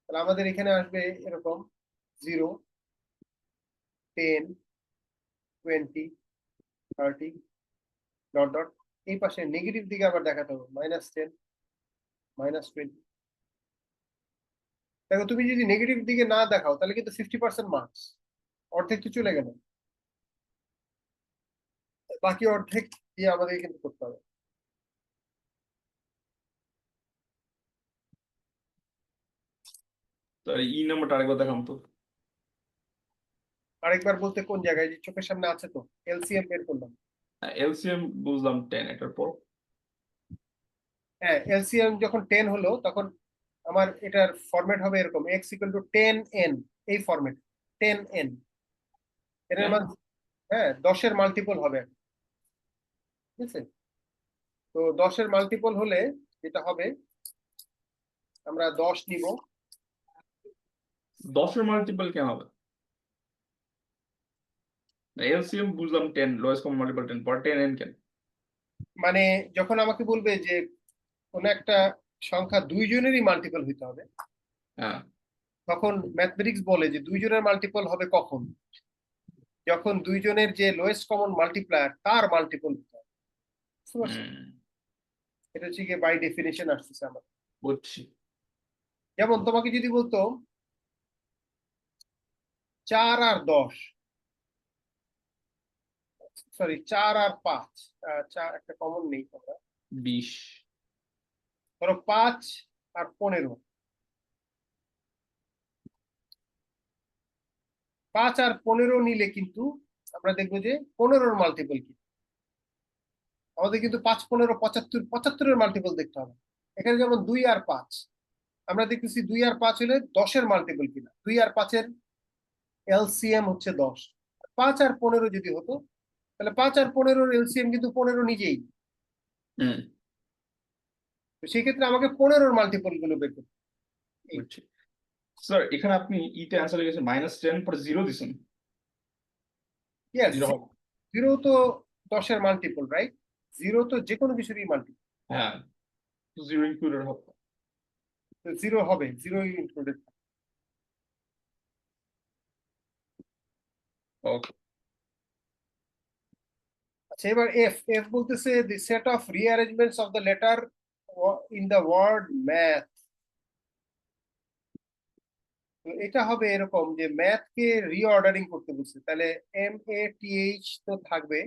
তাহলে আমাদের এখানে আসবে এরকম 0, 10, 20, 30 ডট ডট, এই পাশে নেগেটিভ দিকে আবার দেখাতে হবে -10, -20। দেখো তুমি যদি নেগেটিভ দিকে না দেখাও তাহলে কিন্তু 50% মার্কস, অর্ধেক তো চলে গেল, বাকি অর্ধেক দিয়ে আমাদের কিন্তু করতে হবে। তাহলে ই নাম্বারটা আরেকবার দেখাম তো। আরেকবার বলতে কোন জায়গায়, যে চোখের সামনে আছে তো, এলসিএম বের করলাম। এলসিএম বুঝলাম 10, এটার পর হ্যাঁ, এলসিএম যখন 10 হলো তখন আমার এটার ফরম্যাট হবে এরকম, x = 10n, এই ফরম্যাট 10n, এটার মান, হ্যাঁ 10 এর মাল্টিপল হবে, ঠিক আছে? তো 10 এর মাল্টিপল হলে যেটা হবে, আমরা 10 নিব, 10 এর মাল্টিপল কেন হবে? এলসিএম বুঝলাম 10, লোয়েস্ট কমন মাল্টিপল 10, পর 10n কেন? মানে যখন আমাকে বলবে যে কোন একটা সংখ্যা দুইজনেরই মাল্টিপল হইতে হবে, হ্যাঁ, তখন ম্যাথমেটিক্স বলে যে দুইজনের মাল্টিপল হবে কখন, যখন দুইজনের যে লোয়েস্ট কমন মাল্টিপ্লায়ার তার মাল্টিপল হতে হবে, বুঝতে পারছো? এটা হচ্ছে গিয়ে বাই ডেফিনেশন আসতেছে আমার। বুঝছি। যেমন তোমাকে যদি বলতো 4 আর 10, সরি 4 আর 5, 4 একটা কমন নেই আমরা, 20, ধরো 5 আর 15, 5 আর 15 নিলে কিন্তু আমরা দেখবো যে 15-র মাল্টিপল কি, আমাদের কিন্তু 5, 15, 75, 75-এর মাল্টিপল দেখতে হবে। এখানে যেমন 2 আর 5, আমরা দেখতেছি 2 আর 5 হলে 10-এর মাল্টিপল কিনা, 2 আর 5-এর এলসিএম হচ্ছে 10, 5 আর 15 যদি হতো তাহলে 5 আর 15-র এলসিএম কিন্তু 15 নিজেই, তো সেই ক্ষেত্রে আমাকে 15-র মাল্টিপল গুলো বের করতে হবে। বুঝছি। স্যার এখানে আপনি ইতে অ্যান্সার লিখেছেন -10 পরে 0 দিছেন। Yes, 0 হবে। 0 তো 10-এর মাল্টিপল, রাইট? 0 তো যে কোনো কিছুরই মাল্টিপল, হ্যাঁ, 0 ইনক্লুডেড হবে। তো 0 হবে, 0 ইনক্লুডেড। ওকে। আচ্ছা, এবার এফ, এফ বলতেছে the set of rearrangements of the letter in the word math. তো এটা হবে এরকম যে ম্যাথ কে রিঅর্ডারিং করতে বলছে, তাহলে MATH তো থাকবে,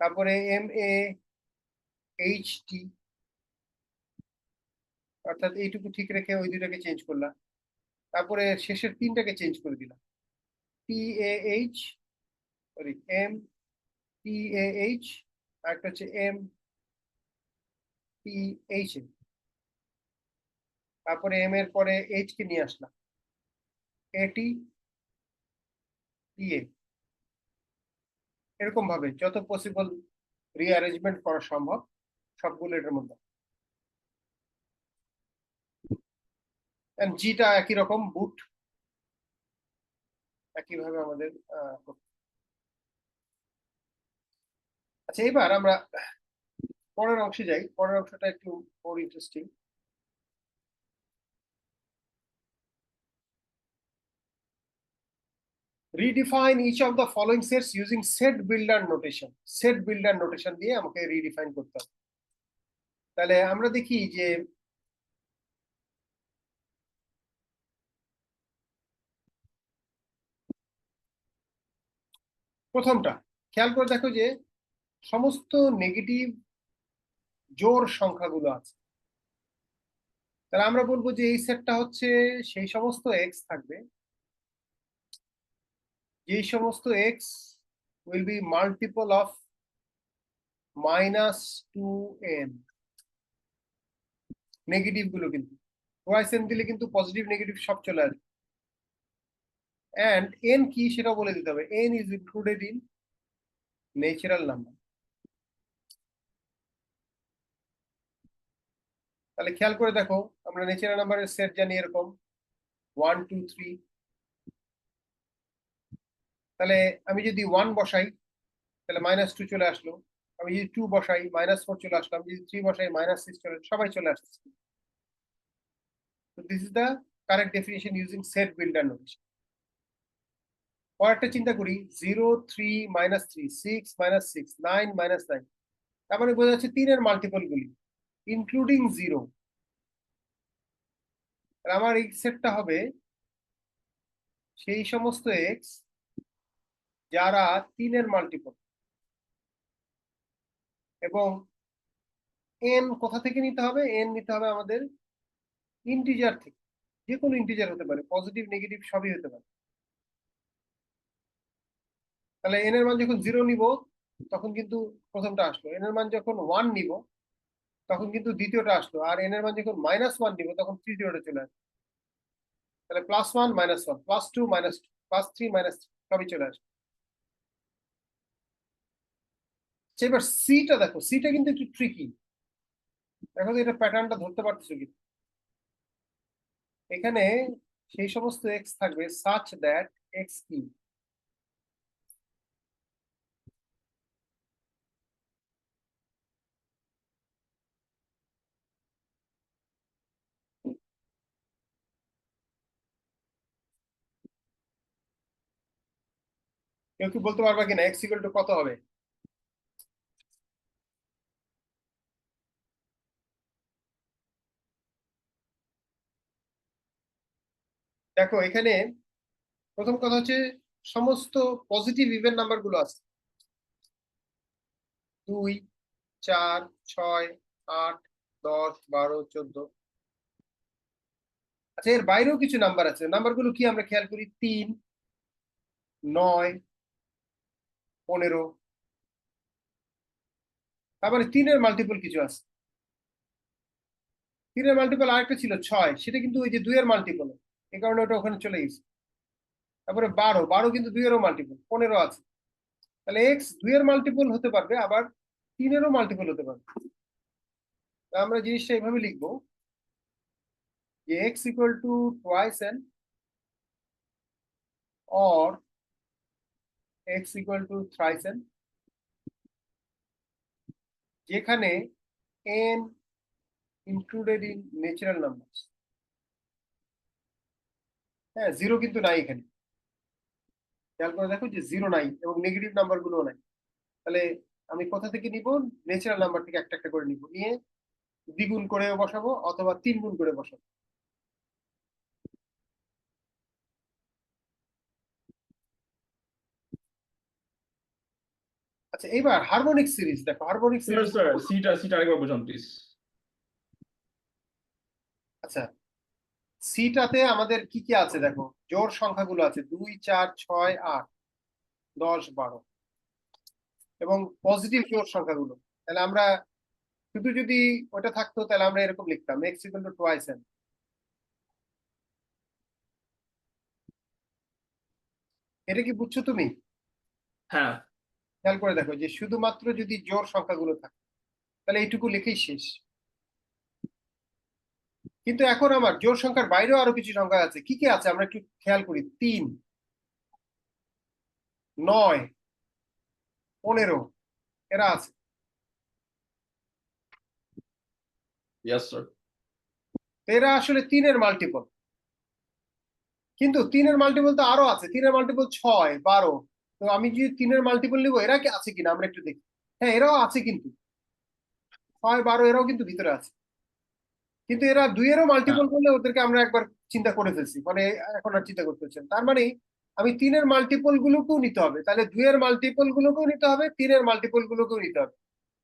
তারপরে MAHT, অর্থাৎ এইটুকু ঠিক রেখে ওই দুটাকে চেঞ্জ করলাম, তারপরে শেষের তিনটাকে চেঞ্জ করে দিলাম, PAH, সরি MPAH, আর একটা হচ্ছে MPH, তারপরে এম এর পরে এইচ কে নিয়ে আসলাম, AT, PA, এরকম ভাবে যত পসিবল রিঅ্যারেঞ্জমেন্ট করা সম্ভব সবগুলো এটার মধ্যে। জিটা একই রকম, বুট একইভাবে আমাদের করতে। আচ্ছা, এবার আমরা পরের অংশে যাই, পরের অংশটা একটু more interesting. Redefine each of the following sets using set builder notation. Set builder notation দিয়ে আমাকে রিডিফাইন করতে হবে। তাহলে আমরা দেখি যে প্রথমটা খেয়াল করে দেখো যে সমস্ত নেগেটিভ জোড় সংখ্যাগুলো আছে, তাহলে আমরা বলবো যে এই সেটটা হচ্ছে সেই সমস্ত এক্স থাকবে যেই সমস্ত x will be multiple of -2n, negative গুলো কিন্তু টুয়াইস এন দিলে কিন্তু পজিটিভ নেগেটিভ সব চলে আসবে। অ্যান্ড এন কি সেটাও বলে দিতে হবে, N is included in natural number. তাহলে খেয়াল করে দেখো, আমরা ন্যাচারাল নাম্বারের সেট জানি এরকম 1 2 3। তাহলে আমি যদি 1 বসাই তাহলে -2 চলে আসলো, আমি যদি 2 বসাই -4 চলে আসলো, আমি যদি 3 বসাই -6 চলে, সবাই চলে আসছে। তো this is the correct definition using set builder notation. পরেরটা চিন্তা করি, 0 3 -3 6 -6 9 -9, তার মানে বোঝা যাচ্ছে 3 এর মাল্টিপল গুলি ইনক্লুডিং 0। আমার এই সেটটা হবে সেই সমস্ত এক্স যারা 3 এর মাল্টিপল, এবং এন কোথা থেকে নিতে হবে, এন নিতে হবে আমাদের ইন্টিজার থেকে, যে কোনো ইন্টিজার হতে পারে, পজিটিভ নেগেটিভ সবই হতে পারে। তাহলে এন এর মান যখন 0 নিব তখন কিন্তু প্রথমটা আসলো, এন এর মান যখন 1 নিব তখন কিন্তু দ্বিতীয়টা আসলো, আর এন এর মান যখন -1 নিব তখন তৃতীয়টা চলে আসবে। তাহলে +1 -1 +2 -2 +3 -3 সবই চলে আসবে। আচ্ছা, এবার সিটা দেখো, সিটা কিন্তু একটু ট্রিকি। দেখো তো এটা প্যাটার্নটা ধরতে পারতেছো কি? এখানে সেই সমস্ত এক্স থাকবে such that এক্স কি, কেউ কি বলতে পারবা কিনা এক্স ইকুয়াল টু কত হবে? দেখো এখানে প্রথম কথা হচ্ছে সমস্ত পজিটিভ ইভেন নাম্বার গুলো আছে, 2 4 6 8 10 12 14। আচ্ছা, এর বাইরেও কিছু নাম্বার আছে, নাম্বারগুলো কি আমরা খেয়াল করি, 3 9 15। তার মানে 3 এর মাল্টিপল কিছু আছে। 3 এর মাল্টিপল আরেকটা ছিল 6, সেটা কিন্তু ওই যে 2 এর মাল্টিপল, এই কারণে ওটা ওখানে চলে গেছে। তারপরে 12, 12 কিন্তু 2 এরও মাল্টিপল, 15 আছে। তাহলে এক্স 2 এর মাল্টিপল হতে পারবে, আবার 3 এরও মাল্টিপল হতে পারবে। তা আমরা জিনিসটা এইভাবে লিখবো যে x equal to twice N or x equal to thrice n, যেখানে n included in natural numbers। হ্যাঁ, 0 কিন্তু নাই এখানে, খেয়াল করে দেখো যে 0 নাই এবং নেগেটিভ নাম্বার গুলো নাই। তাহলে আমি কোথা থেকে নিব, ন্যাচারাল নাম্বার থেকে একটা একটা করে নিব, নিয়ে দ্বিগুণ করে বসাবো অথবা 3 গুণ করে বসাবো। আচ্ছা, এবার হারমোনিক সিরিজ দেখো, হারমোনিক সিরিজ। স্যার সিটা আরেকবার বোঝান প্লিজ। আচ্ছা, সিটাতে আমাদের কি কি আছে দেখো, জোড় সংখ্যাগুলো আছে 2 4 6 8 10 12, এবং পজিটিভ জোড় সংখ্যাগুলো। তাহলে আমরা শুধু যদি ওটা থাকতো তাহলে আমরা এরকম লিখতাম x equal to twice n। এটা কি বুঝছো তুমি? হ্যাঁ, খেয়াল করে দেখো যে শুধুমাত্র যদি জোড় সংখ্যাগুলো থাকে তাহলে এইটুকু লিখেই শেষ। কিন্তু এখন আমার জোড় সংখ্যার বাইরেও আরো কিছু সংখ্যা আছে, কি কি আছে আমরা একটু খেয়াল করি, 3 9 15 এরা আছে। Yes sir. তো এরা আসলে 3 এর মাল্টিপল, কিন্তু 3 এর মাল্টিপল তো আরো আছে, 3 এর মাল্টিপল 6 12। তো আমি যদি 3 এর মাল্টিপল নিবো, এরা কি আছে কিনা আমরা একটু দেখি। হ্যাঁ, এরাও আছে, কিন্তু 6 12 এরাও কিন্তু ভিতরে আছে। কিন্তু এরা 2 এরও মাল্টিপল করলে ওদেরকে আমরা একবার চিন্তা করে ফেলছি, মানে এখন আর চিন্তা করতে হচ্ছে না। তার মানে আমি 3 এর মাল্টিপল গুলোকেও নিতে হবে, তাহলে 2 এর মাল্টিপল গুলোকেও নিতে হবে, 3 এর মাল্টিপল গুলোকেও নিতে হবে।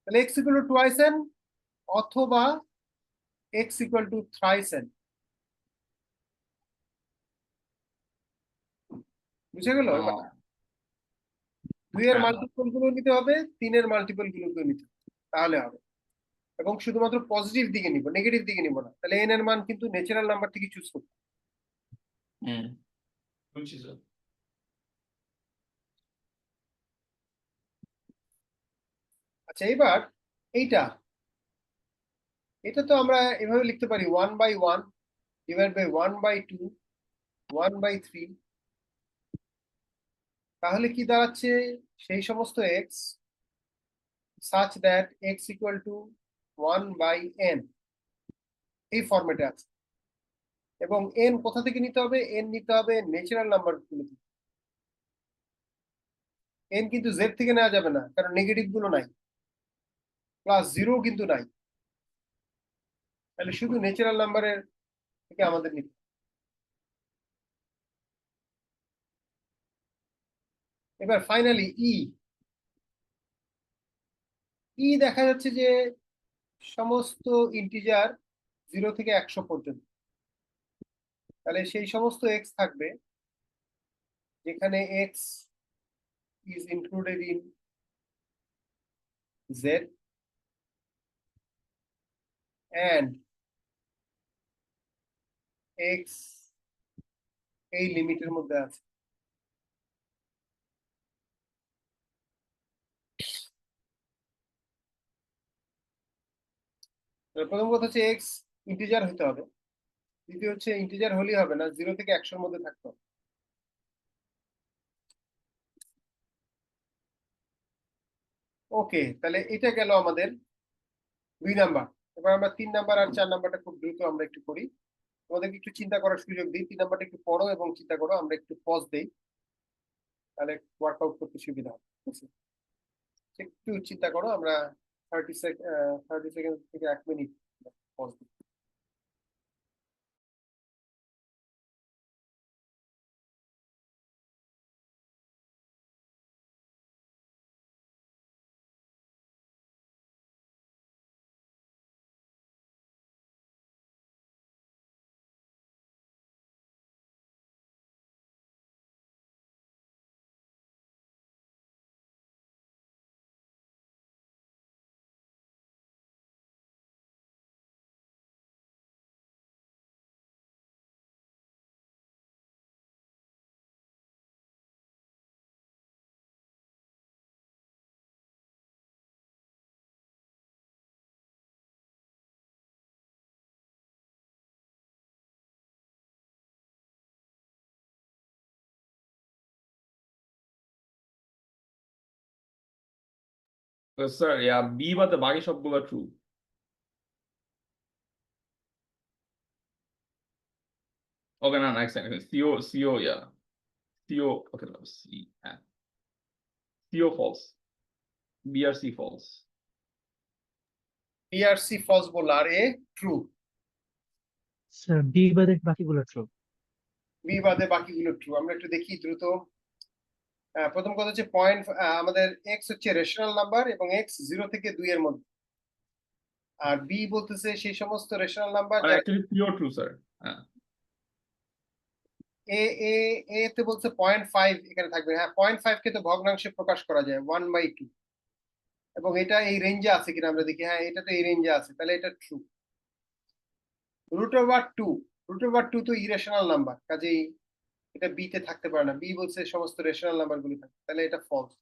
তাহলে x equal to twice n অথবা x equal to thrice n। বুঝে গেল? এবার 2 এর হ্যাঁ। মাল্টিপল গুলো নিতে হবে, 3 এর মাল্টিপল গুলোকেও নিতে হবে, তাহলে হবে। এবং শুধুমাত্র পজিটিভ দিকে নিব, নেগেটিভ দিকে নিব না, তাহলে এন এর মান কিন্তু ন্যাচারাল নাম্বার থেকে চুজ করব। বুঝছি স্যার। আচ্ছা, এবার এইটা এটা তো আমরা এভাবে লিখতে পারি 1/1 ডিভাইড বাই 1/2 1/3। তাহলে কি দাঁড়াচ্ছে, সেই সমস্ত x such that x equal to 1/n এই ফরম্যাটে আছে। এবং n কোথা থেকে নিতে হবে, n নিতে হবে ন্যাচারাল নাম্বার গুলো থেকে। n কিন্তু z থেকে নেওয়া যাবে না, কারণ নেগেটিভ গুলো নাই, প্লাস জিরো কিন্তু নাই, তাহলে শুধু ন্যাচারাল নাম্বারের থেকে আমাদের নিতে হবে। এবার ফাইনালি ই দেখা যাচ্ছে যে সমস্ত ইন্টিজার 0 থেকে 100 পর্যন্ত, তাহলে সেই সমস্ত এক্স থাকবে যেখানে x is included in z and x এই লিমিটের মধ্যে আছে। প্রথম কথা হচ্ছে এক্স ইন্টিজার হতে হবে, দ্বিতীয় হচ্ছে ইন্টিজার হলেই হবে না, 0 থেকে 100 মধ্যে থাকতে হবে। ওকে, তাহলে এটা গেল আমাদের 2 নাম্বার। এবার আমরা 3 নাম্বার আর 4 নাম্বারটা খুব দ্রুত আমরা একটু করি, তোমাদেরকে একটু চিন্তা করার সুযোগ দিই। 3 নাম্বারটা একটু পড়ো এবং চিন্তা করো, আমরা একটু পজ দেই, তাহলে ওয়ার্কআউট করতে সুবিধা হবে। একটু চিন্তা করো, আমরা 30 সেকেন্ড থেকে 1 মিনিট পজ দিই। স্যার বি বাদে বাকি সবগুলো ট্রু। ওকে, না এক সেকেন্ড, সিও সিও সিও ওকে, সি সিও ফলস, বি আর সি ফলস। বি আর সি ফলস বললো, আর এ ট্রু। স্যার বি বাদে বাকিগুলো ট্রু। বি বাদে বাকিগুলো ট্রু। আমরা একটু দেখি দ্রুত। প্রথম কথা হচ্ছে পয়েন্ট, আমাদের এক্স হচ্ছে রেশনাল নাম্বার এবং এক্স 0 থেকে 2 এর মধ্যে, আর বি বলতেছে সেই সমস্ত রেশনাল নাম্বার অ্যাকচুয়ালি সিও ট্রু স্যার। হ্যাঁ, এ এ এ তে বলছে 0.5 এখানে থাকবে। হ্যাঁ, 0.5 কে তো ভগ্নাংশে প্রকাশ করা যায় 1/2, এবং এটা এই রেঞ্জে আছে কিনা আমরা দেখি। হ্যাঁ, এটা তো এই রেঞ্জে আছে, তাহলে এটা ট্রু। √2 তো ইরেশনাল নাম্বার, কাজেই এটা বি তে থাকতে পারে না। বি বলছে সমস্ত রেশনাল নাম্বার গুলি থাকে, তাহলে এটা false.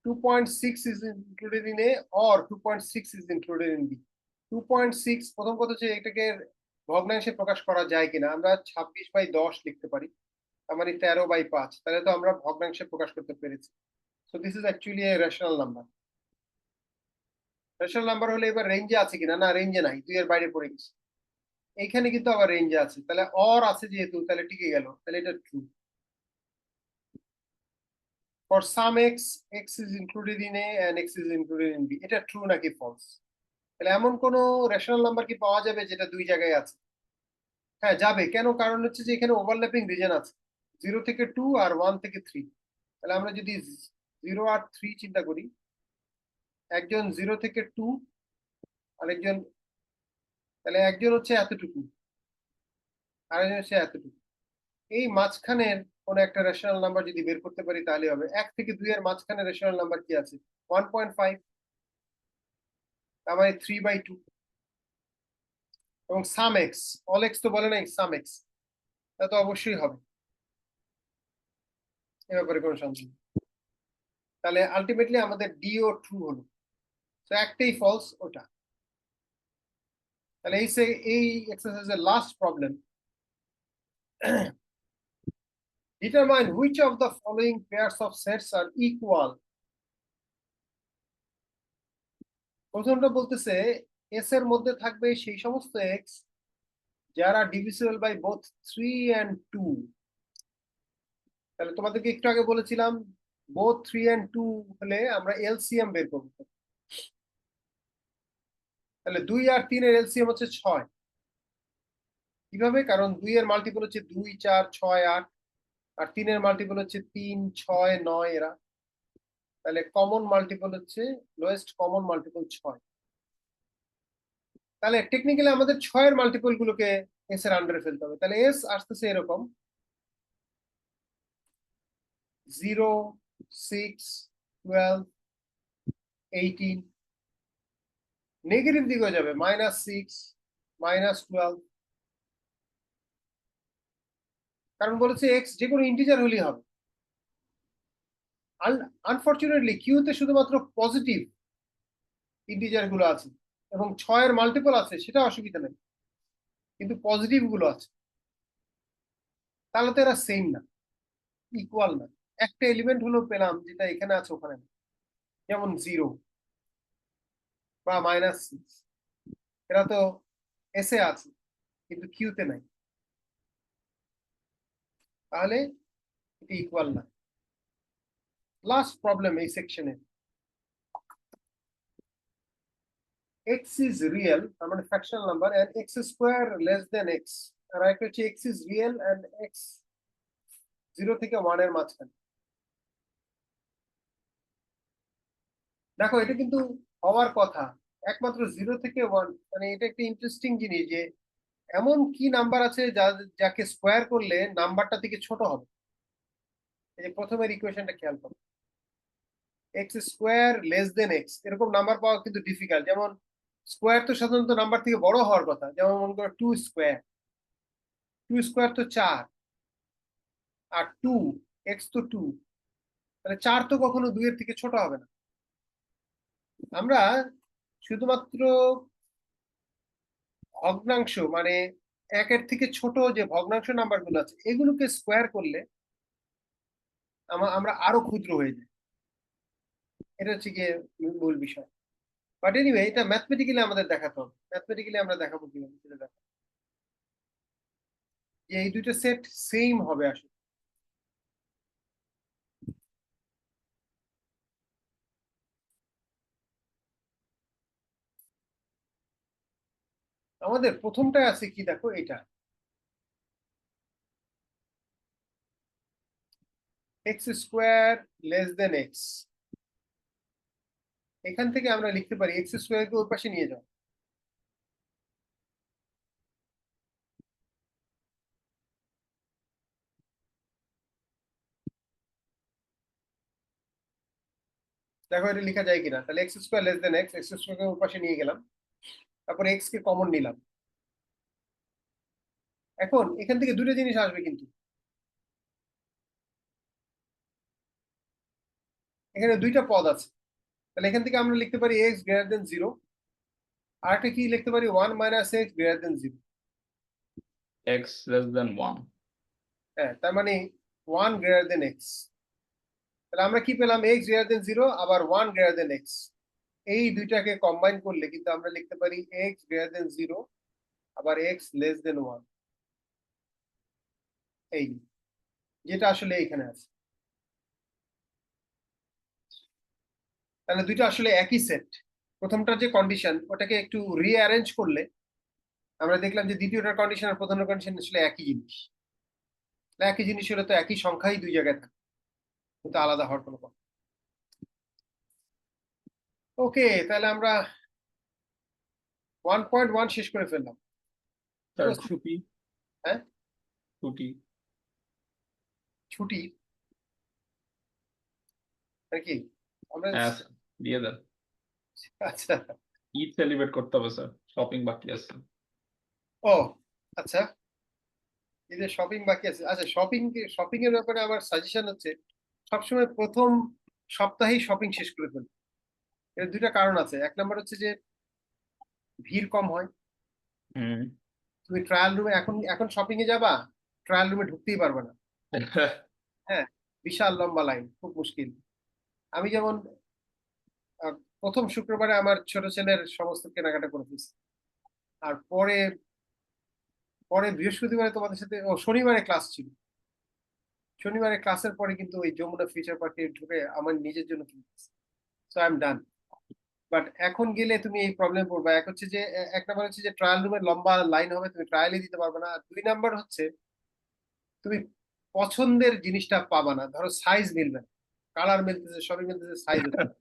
2.6 is included in A or 2.6 is included in B. 2.6 প্রথম কথা হচ্ছে এটাকে ভগ্নাংশে প্রকাশ করা যায় কিনা। আমরা 26/10 লিখতে পারি, তার মানে 13/5, তাহলে তো আমরা ভগ্নাংশে প্রকাশ করতে পেরেছি। So this is actually A rational number. Rational number হলে এবার রেঞ্জে আছে কিনা, না রেঞ্জে নাই, 2 এর বাইরে পড়ে গেছে। এইখানে কিন্তু আবার রেঞ্জে আছে, তাহলে অর আছে যেহেতু, তাহলে টিকে গেল, তাহলে এটা true. For some x, x is included in A and x is included in B, এটা ট্রু নাকি ফলস? তাহলে এমন কোন রেশনাল নাম্বার কি পাওয়া যাবে যেটা 2 জায়গায় আছে? হ্যাঁ, যাবে। কেন? কারণ হচ্ছে যে এখানে ওভারল্যাপিং রিজন আছে, 0 থেকে 2 আর 1 থেকে 3। তাহলে আমরা যদি 0 আর 3 চিন্তা করি, একজন 0 থেকে 2, আরেকজন, তাহলে একজন হচ্ছে এতটুকু, আরেকজন হচ্ছে এতটুকু। এই মাঝখানের কোন একটা রেশনাল নাম্বার যদি বের করতে পারি তাহলে হবে। 1 থেকে 2 এর মাঝখানে রেশনাল নাম্বার কি আছে? 1.5। তার মানে 3/2 এবং সাম এক্স, অল এক্স তো বলে নাই, সাম এক্স, তা তো অবশ্যই হবে, এ ব্যাপারে কোনো সন্দেহ নেই। তাহলে আলটিমেটলি আমাদের ডিও ট্রু হলো, তো একটাই ফলস, ওটা। তাহলে এই এক্সারসাইজের last problem, determine which of the following pairs of sets are equal. প্রথমটা বলতেছে এস এর মধ্যে থাকবে সেই সমস্ত এক্স যারা ডিভিজিবল বাই বোথ 3 and 2। তাহলে তোমাদেরকে একটু আগে বলেছিলাম বোথ 3 and 2 হলে আমরা এলসিএম বের করব। তাহলে 2 আর 3 এর এলসিএম হচ্ছে 6। কিভাবে? কারণ 2 এর মাল্টিপল হচ্ছে 2, 4, 6, 8, আর 3 এর মাল্টিপল হচ্ছে 3, 6, 9 এরা। তাহলে কমন মাল্টিপল হচ্ছে, লোয়েস্ট কমন মাল্টিপল 6। তাহলে টেকনিক্যালি আমাদের 6 এর মাল্টিপল গুলোকে এস এর আন্ডারে ফেলতে হবে। তাহলে এস আসতেছে এরকম 0, 6, 12, 18, নেগেটিভ দিকে যাবে -6, -12, কারণ বলেছে এক্স যে কোনো ইন্টিজার হলেই হবে। আনফরচুনেটলি কিউতে শুধুমাত্র পজিটিভ ইন্টিজার গুলো আছে এবং 6 এর মাল্টিপল আছে, সেটা অসুবিধা নেই, কিন্তু পজিটিভ গুলো আছে। তাহলে তো এরা সেম না, ইকুয়াল না। একটা এলিমেন্ট হলো পেলাম যেটা এখানে আছে ওখানে না, যেমন 0 বা -6, এরা তো এস এ আছে কিন্তু কিউতে নাই, তাহলে এটা ইকুয়াল না। লাস্ট প্রবলেম এই সেকশনে, x is real, তার মানে fractional number, and x square less than x, আর একটা হচ্ছে x is real and x 0 থেকে 1 এর মাঝখানে। দেখো এটা কিন্তু হওয়ার কথা, একমাত্র 0 থেকে 1, মানে এটা একটা ইন্টারেস্টিং জিনিস যে এমন কি নাম্বার আছে যাকে স্কোয়ার করলে নাম্বারটা থেকে ছোট হবে। এই যে প্রথমের ইকুয়েশনটা খেয়াল করো, x square less than x, এরকম নাম্বার পাওয়া কিন্তু ডিফিকাল্ট। যেমন স্কোয়ার তো সাধারণত নাম্বার থেকে বড় হওয়ার কথা, যেমন মনে করো 2 স্কোয়ার, 2 স্কোয়ার তো 4, আর 2 এক্স তো 2, তাহলে 4 তো কখনো 2 এর থেকে ছোট হবে না। আমরা শুধুমাত্র ভগ্নাংশ, মানে 1 এর থেকে ছোট যে ভগ্নাংশ নাম্বার গুলো আছে এগুলোকে স্কোয়ার করলে আমরা আরো ক্ষুদ্র হয়ে যাই, এটা হচ্ছে গিয়ে মূল বিষয়। বাট এনিওয়ে এটা ম্যাথমেটিক্যালি আমাদের দেখাতে হবে, ম্যাথমেটিক্যালি আমরা দেখাবো কিভাবে সেটা দেখো, যে এই দুটো সেট সেম হবে আসলে। আমাদের প্রথমটায় আছে কি দেখো, এটা x square less than x, এখান থেকে আমরা লিখতে পারি এক্স স্কোয়ারকে ওর পাশে নিয়ে যাও, দেখো এটা লেখা যায় কিনা। তাহলে X square less than X, X স্কোয়ারকে ওর পাশে নিয়ে গেলাম, তারপর এক্স কে কমন নিলাম। এখন এখান থেকে দুটো জিনিস আসবে কিন্তু, এখানে দুইটা পদ আছে, তাহলে এখান থেকে আমরা লিখতে পারি এক্স গ্রেটার দেন 0, আর একটা কি লিখতে পারি 1 - x greater than 0। x less than 1। হ্যাঁ, তার মানে 1 গ্রেটার দেন এক্স। তাহলে আমরা কি পেলাম, এক্স গ্রেটার দেন 0 আবার 1 গ্রেটার দেন এক্স, এই দুইটাকে কম্বাইন করলে কিন্তু আমরা লিখতে পারি এক্স গ্রেটার দেন 0 আবার এক্স লেস দেন 1, এই যেটা আসলে এখানে আছে। তাহলে দুইটা আসলে একই সেট। প্রথমটা যে কন্ডিশন ওটাকে একটু রিঅ্যারেঞ্জ করলে আমরা দেখলাম যে দ্বিতীয়টার কন্ডিশন আর প্রথমটার কন্ডিশন আসলে একই জিনিস। একই জিনিস হলে তো একই সংখ্যাই দুই জায়গায় থাকে, কিন্তু আলাদা হওয়ার কোনো কথা। ওকে, তাহলে আমরা 1.1 শেষ করে ফেললাম। স্যার ছুটি, হ্যাঁ, ছুটি। ছুটি নাকি আমরা, হ্যাঁ স্যার, দিয়ে দেন। আচ্ছা ঈদ সেলিব্রেট করতে হবে স্যার, শপিং বাকি আছে। ও আচ্ছা, ঈদের শপিং বাকি আছে। আচ্ছা, শপিং এর ব্যাপারে আমার সাজেশন হচ্ছে সবসময় প্রথম সপ্তাহেই শপিং শেষ করে ফেলবে। এর দুইটা কারণ আছে। এক নম্বর হচ্ছে যে ভিড় কম হয়। হুম। তুমি ট্রায়াল রুমে এখন এখন শপিং এ যাবা, ট্রায়াল রুমে ঢুকতেই পারবে না। হ্যাঁ, বিশাল লম্বা লাইন, খুব মুশকিল। আমি যেমন আহ, প্রথম শুক্রবারে আমার ছোট ছেলের সমস্ত কেনাকাটা করে ফেলছি। আর পরে পরে বৃহস্পতিবারে তোমাদের সাথে, ও শনিবারে ক্লাস ছিল। শনিবারে ক্লাসের পরে কিন্তু ওই যমুনা ফিউচার পার্কে ঢুকে আমার নিজের জন্য কিনতেছি। So I am done. But এখন গেলে তুমি এই প্রবলেম পড়বে। এক হচ্ছে যে এক নাম্বার হচ্ছে যে ট্রায়াল রুমে লম্বা লাইন হবে, তুমি ট্রায়ালই দিতে পারবে না। আর দুই নাম্বার হচ্ছে তুমি পছন্দের জিনিসটা পাবা না। ধরো সাইজ মিলবে না, কালার মিলতেছে, সবই মিলতেছে, সাইজ হচ্ছে না।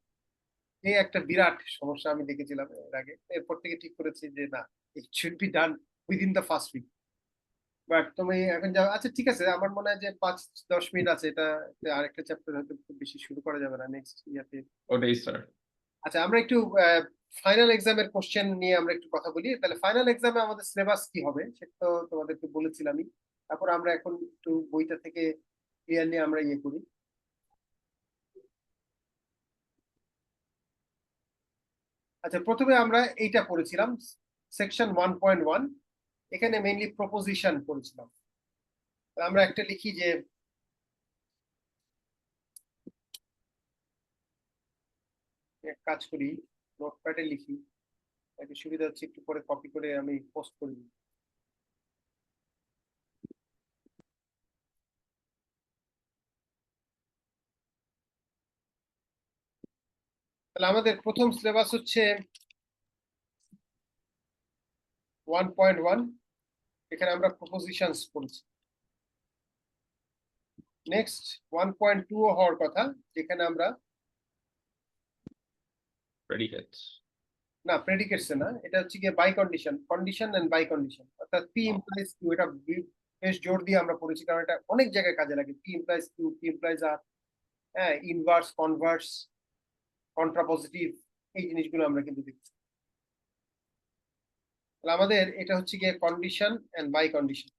এই একটা বিরাট সমস্যা আমি দেখেছিলাম এর আগে। এরপর থেকে ঠিক করেছি যে না, it should be done within the first week. But তুমি এখন যাও, আচ্ছা ঠিক আছে, আমার মনে হয় যে 5-10 মিনিট আছে, এটা আরেকটা চ্যাপ্টার হয়তো খুব বেশি শুরু করা যাবে না নেক্সট ইয়াতে। ওটাই স্যার। আচ্ছা, আমরা একটু ফাইনাল এক্সামের কোশ্চেন নিয়ে আমরা একটু কথা বলি। তাহলে ফাইনাল এক্সামে আমাদের সিলেবাস কি হবে সেটা তো তোমাদেরকে বলেছিলামই। তারপর আমরা এখন একটু বইটা থেকে ক্লিয়ারলি আমরা ইয়ে করি। আচ্ছা, প্রথমে আমরা এইটা পড়েছিলাম, সেকশন 1.1। এখানে মেইনলি প্রপোজিশন পড়েছিলাম। আমরা একটা লিখি যে এক কাজ করি, নোটপ্যাডে লিখি, একটু সুবিধা হচ্ছে, একটু পরে কপি করে আমি পোস্ট করে দিই। তাহলে আমাদের প্রথম সিলেবাস হচ্ছে 1.1। এখানে আমরা প্রপোজিশনস পড়ছি। নেক্সট 1.2 হওয়ার কথা, যেখানে আমরা প্রেডিকেটস। না, প্রেডিকেটস না, এটা হচ্ছে গিয়ে by condition, condition and by condition. অর্থাৎ পি ইমপ্লাইজ কিউ, এটা বেশ জোর দিয়ে আমরা পড়েছি, কারণ এটা অনেক জায়গায় কাজে লাগে। P implies Q, P implies R, হ্যাঁ, ইনভার্স, কনভার্স, কন্ট্রাপজিটিভ, এই জিনিসগুলো আমরা কিন্তু দেখছি। তাহলে আমাদের এটা হচ্ছে গিয়ে কন্ডিশন এন্ড বাই কন্ডিশন।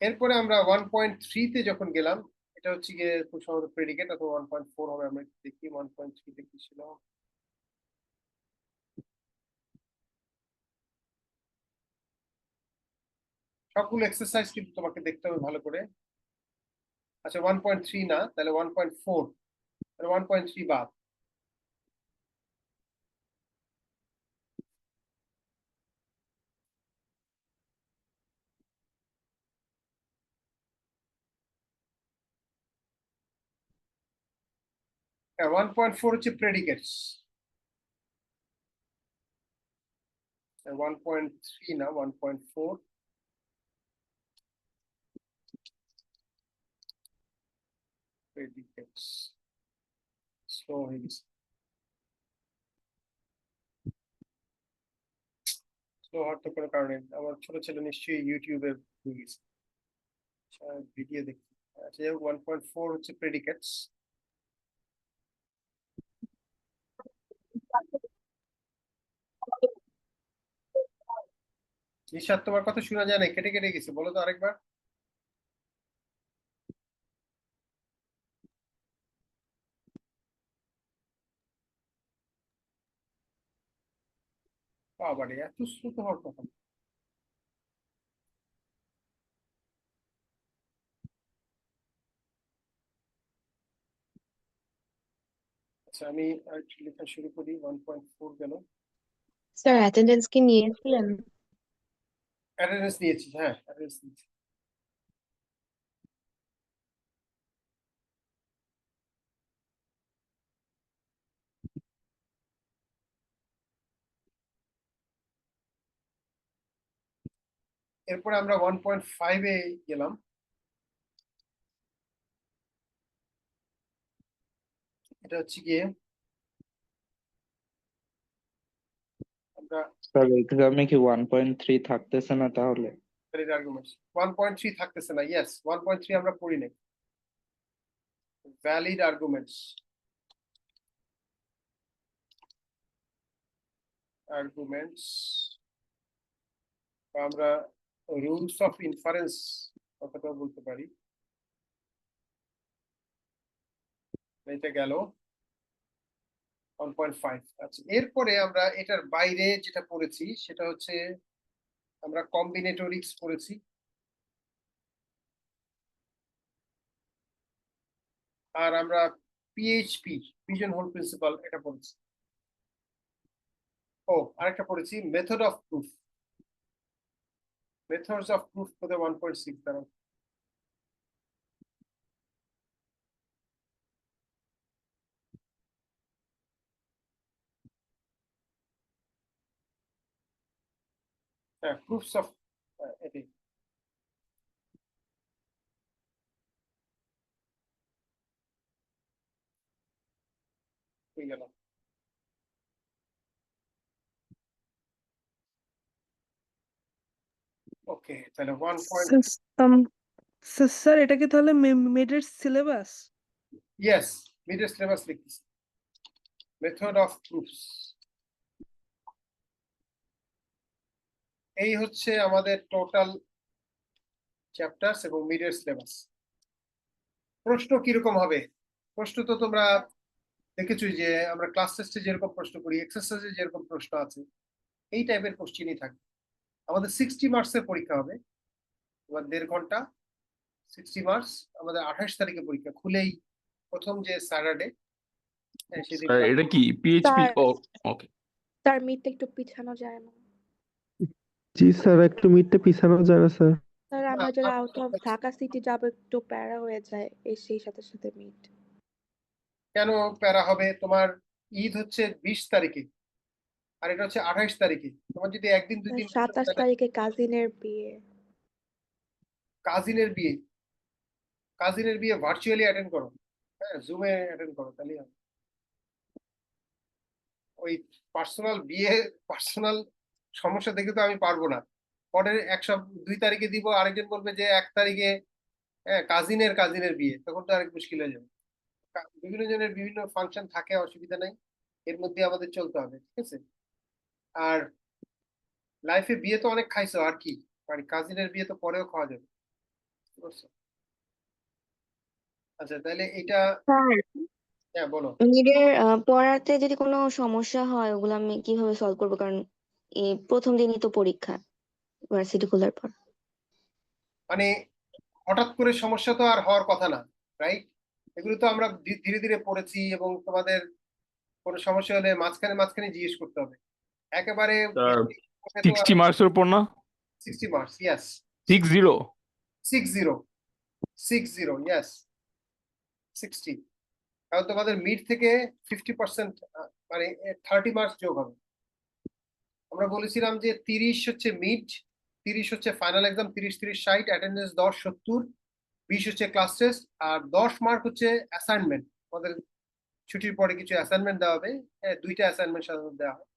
এরপরে আমরা 1.3 তে যখন গেলাম, এটা হচ্ছে গিয়ে খুব সম্ভবত প্রেডিকেট, অথবা 1.4 হবে। আমরা একটু দেখি 1.3 তে কি ছিল। সবগুলো এক্সারসাইজ কিন্তু তোমাকে দেখতে হবে ভালো করে। আচ্ছা, 1.3 না, তাহলে 1.4, তাহলে 1.3 বাদ। হ্যাঁ, 1.4 হচ্ছে প্রেডিকেটস। 1.3 না, 1.4 প্রেডিকেটস। স্লো হয়ে গেছে, স্লো হওয়ার তো কোনো কারণে, আমার ছোট ছেলে নিশ্চয়ই ইউটিউবে ঢুকে গেছে, ভিডিও দেখি। আচ্ছা, 1.4 হচ্ছে প্রেডিকেটস। নিশাদ, তোমার কথা শোনা যায় না, কেটে কেটে গেছে, বলো তো আরেকবার। বাবারে, এত শ্রুত হওয়ার কথা না। আচ্ছা, আমি আরেকটু লেখা শুরু করি। 1.4 গেল। স্যার অ্যাটেন্ডেন্স কি নিয়েছিলেন? অ্যাটেন্ডেন্স নিয়েছি, হ্যাঁ অ্যাটেন্ডেন্স নিয়েছি। এরপরে আমরা 1.5-এ গেলাম। এটা হচ্ছে গিয়ে আমরা স্যার এক্সামে কি 1.3 থাকতেছে না তাহলে? ভ্যালিড আর্গুমেন্টস 1.3 থাকতেছে না, ইয়েস 1.3 আমরা পড়ি নাই। ভ্যালিড আর্গুমেন্টস আমরা রুলস অফ ইনফারেন্স কথাটা বলতে পারি। এটা গেল 1.5। আচ্ছা, এরপরে আমরা এটার বাইরে যেটা পড়েছি সেটা হচ্ছে আমরা কম্বিনেটরিক্স পড়েছি, আর আমরা পিএইচপি পিজন হোল প্রিন্সিপাল এটা পড়েছি। ও আরেকটা পড়েছি method of proof, methods of proof for 1.6 দ্বারা। হ্যাঁ, প্রুফস অফ এটি হয়ে গেল। ওকে, তাহলে 1. স্যার এটা কি তাহলে মেডের সিলেবাস? ইয়েস, মিডল সিলেবাস লিখতেছি, মেথড অফ প্রুফস। এই হচ্ছে আমাদের টোটাল চ্যাপ্টার্স এবং মিডল সিলেবাস। প্রশ্ন কিরকম হবে? প্রশ্ন তো তোমরা দেখেছোই যে আমরা ক্লাস টেস্টে যেরকম প্রশ্ন করি, এক্সারসাইজে যেরকম প্রশ্ন আছে, এই টাইপের কোশ্চেনই থাকবে। আমাদের 60 মার্কসের পরীক্ষা হবে, এবার 1.5 ঘন্টা, 60 মার্কস। আমাদের 28 তারিখে পরীক্ষা, খুলেই প্রথম যে স্যাটারডে সেদিন। স্যার এটা কি পিএইচপি? স্যার- ও ওকে। তার মিটটা একটু পিছানো যায় না? জি স্যার, একটু মিডটা পিছানো যায় না স্যার? স্যার আমরা যারা আউট অফ ঢাকা সিটি যাবো একটু প্যারা হয়ে যায় এই সেই সাথে সাথে মিট। কেন প্যারা হবে? তোমার ঈদ হচ্ছে 20 তারিখে, আর এটা হচ্ছে 28 তারিখে। তোমার যদি একদিন দুই দিন 27 তারিখে কাজিনের বিয়ে। কাজিনের বিয়ে, কাজিনের বিয়ে ভার্চুয়ালি অ্যাটেন্ড করো, হ্যাঁ জুমে অ্যাটেন্ড করো, তাহলে হবে। ওই পার্সোনাল বিয়ে, পার্সোনাল সমস্যা দেখে তো আমি পারবো না। পরের 2 তারিখে দিব, আরেকজন বলবে যে 1 তারিখে, হ্যাঁ কাজিনের বিয়ে, তখন তো আরেক মুশকিল হয়ে যাবে। বিভিন্ন জনের বিভিন্ন ফাংশন থাকে, অসুবিধা নাই, এর মধ্যে আমাদের চলতে হবে, ঠিক আছে। আর লাইফে বিয়ে তো অনেক খাইছো, আর কি মানে কাজিনের বিয়ে তো পরেও খাওয়া যাবে, বুঝতে পারছো? আচ্ছা তাহলে এটা, স্যার হ্যাঁ বলো। মিডের পড়াতে যদি কোনো সমস্যা হয় ওগুলো আমি কিভাবে সলভ করবো, কারণ এই প্রথম দিনই তো পরীক্ষা ভার্সিটি খোলার পর। মানে হঠাৎ করে সমস্যা তো আর হওয়ার কথা না, রাইট? এগুলো তো আমরা ধীরে ধীরে পড়েছি, এবং তোমাদের কোনো সমস্যা হলে মাঝখানে মাঝখানে জিজ্ঞেস করতে হবে একেবারে। স্যার 60 মার্কসের উপর না? 60 মার্কস, ইয়েস। 60? 60 ইয়েস 60। কারণ তোমাদের মিড থেকে 50%, মানে 30 মার্কস যোগ হবে। আমরা বলেছিলাম যে 30 হচ্ছে মিড, 30 হচ্ছে ফাইনাল এক্সাম, 30-30-60, অ্যাটেন্ডেন্স 10-70, 20 হচ্ছে ক্লাস টেস্ট, আর 10 মার্ক হচ্ছে অ্যাসাইনমেন্ট। আমাদের ছুটির পরে কিছু অ্যাসাইনমেন্ট দেওয়া হবে, হ্যাঁ 2টা অ্যাসাইনমেন্ট সাধারণত দেওয়া হয়,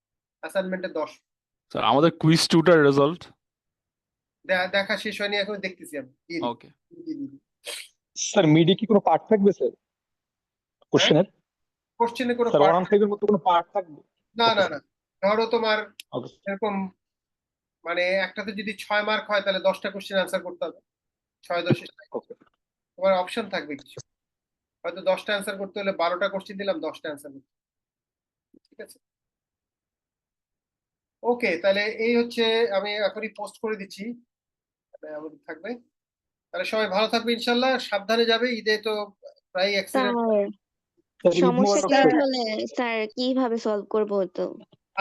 অ্যাসাইনমেন্টে 10। স্যার আমাদের কুইজ টুটার রেজাল্ট দেখা শেষ হয়নি, এখন দেখতেছি আমি। ওকে। স্যার মিডে কি কোনো পার্ট থাকবে স্যার কোশ্চেনের? কোশ্চেনে কোনো স্যার part- 1 5 এর মতো কোনো পার্ট থাকবে? না না না, ধরো তোমার ওকে এরকম, মানে একটাতে যদি 6 মার্ক হয় তাহলে 10টা কোশ্চেন অ্যান্সার করতে হবে, 6-10 ওকে তোমার অপশন থাকবে কিছু, হয়তো 10টা অ্যান্সার করতে হলে 12টা কোশ্চেন দিলাম, 10টা অ্যান্সার করতে, ঠিক আছে। ওকে, তাহলে এই হচ্ছে, আমি এখনই পোস্ট করে দিচ্ছি, তাহলে আমাদের থাকবে। তাহলে সবাই ভালো থাকবে ইনশাল্লাহ, সাবধানে যাবে, ঈদে তো প্রায় অ্যাক্সিডেন্ট। স্যার ঈদ সমস্যা মোবারক ক্রিয়েট স্যার। হলে স্যার কিভাবে সলভ করবো তো?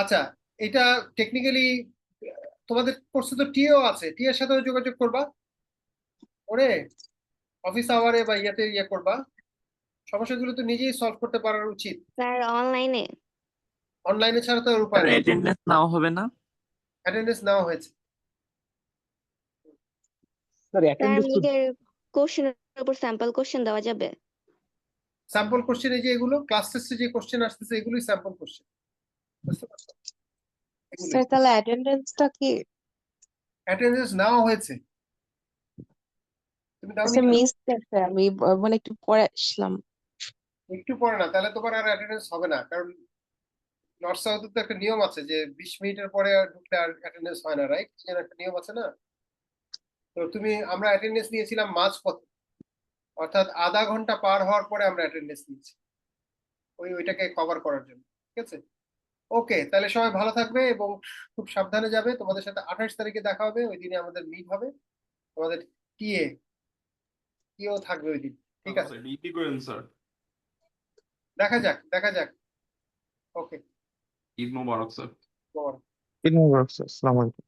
আচ্ছা, এটা টেকনিক্যালি তোমাদের কোর্সে তো টিও আছে, টি এর সাথেও যোগাযোগ করবা, ওরে অফিস আওয়ারে বা ইয়াতে করবা, সমস্যাগুলো তো নিজেই সলভ করতে পারার উচিত। স্যার অনলাইনে? অনলাইনে ছাড়া তো আর উপায় নেই, অ্যাটেন্ডেন্স নেওয়া হবে না? অ্যাটেন্ডেন্স নেওয়া হয়েছে। স্যার স্যার অ্যাটেন্ডেন্স তো মিডের কোশ্চেনের উপর স্যাম্পল কোশ্চেন দেওয়া যাবে? স্যাম্পল কোশ্চেন, এই যে এগুলো ক্লাস টেস্টে যে কোশ্চেন আসতেছে এগুলোই স্যাম্পল কোশ্চেন, বুঝতে পারছো? এগুলোই। স্যার তাহলে অ্যাটেন্ডেন্সটা কি? অ্যাটেন্ডেন্স নেওয়া হয়েছে, তুমি দাওনি আচ্ছা কেন? মিস করছে, আমি মানে একটু পরে আসলাম। একটু পরে না, তাহলে তোমার আর অ্যাটেন্ডেন্স হবে না, কারণ নর্থ সাউথে তো একটা নিয়ম আছে যে 20 মিনিটের পরে আর ঢুকলে আর অ্যাটেন্ডেন্স হয় না, রাইট? যেন একটা নিয়ম আছে না? তো আমরা অ্যাটেন্ডেন্স নিয়েছিলাম মাঝপথে, অর্থাৎ আধা ঘন্টা পার হওয়ার পরে আমরা অ্যাটেন্ডেন্স নিয়েছি, ওইটাকে কভার করার জন্য। ঠিক আছে, ওকে, তাহলে সবাই ভালো থাকবে এবং খুব সাবধানে যাবে। তোমাদের সাথে 28 তারিখে দেখা হবে, ওই দিনে আমাদের মিট হবে। তোমাদের টিও থাকবে ওই দিন। ঠিক আছে, ডিউটি করেন স্যার। দেখা যাক দেখা যাক। ওকে, ঈদ মোবারক স্যার। তোমার আসসালামু আলাইকুম।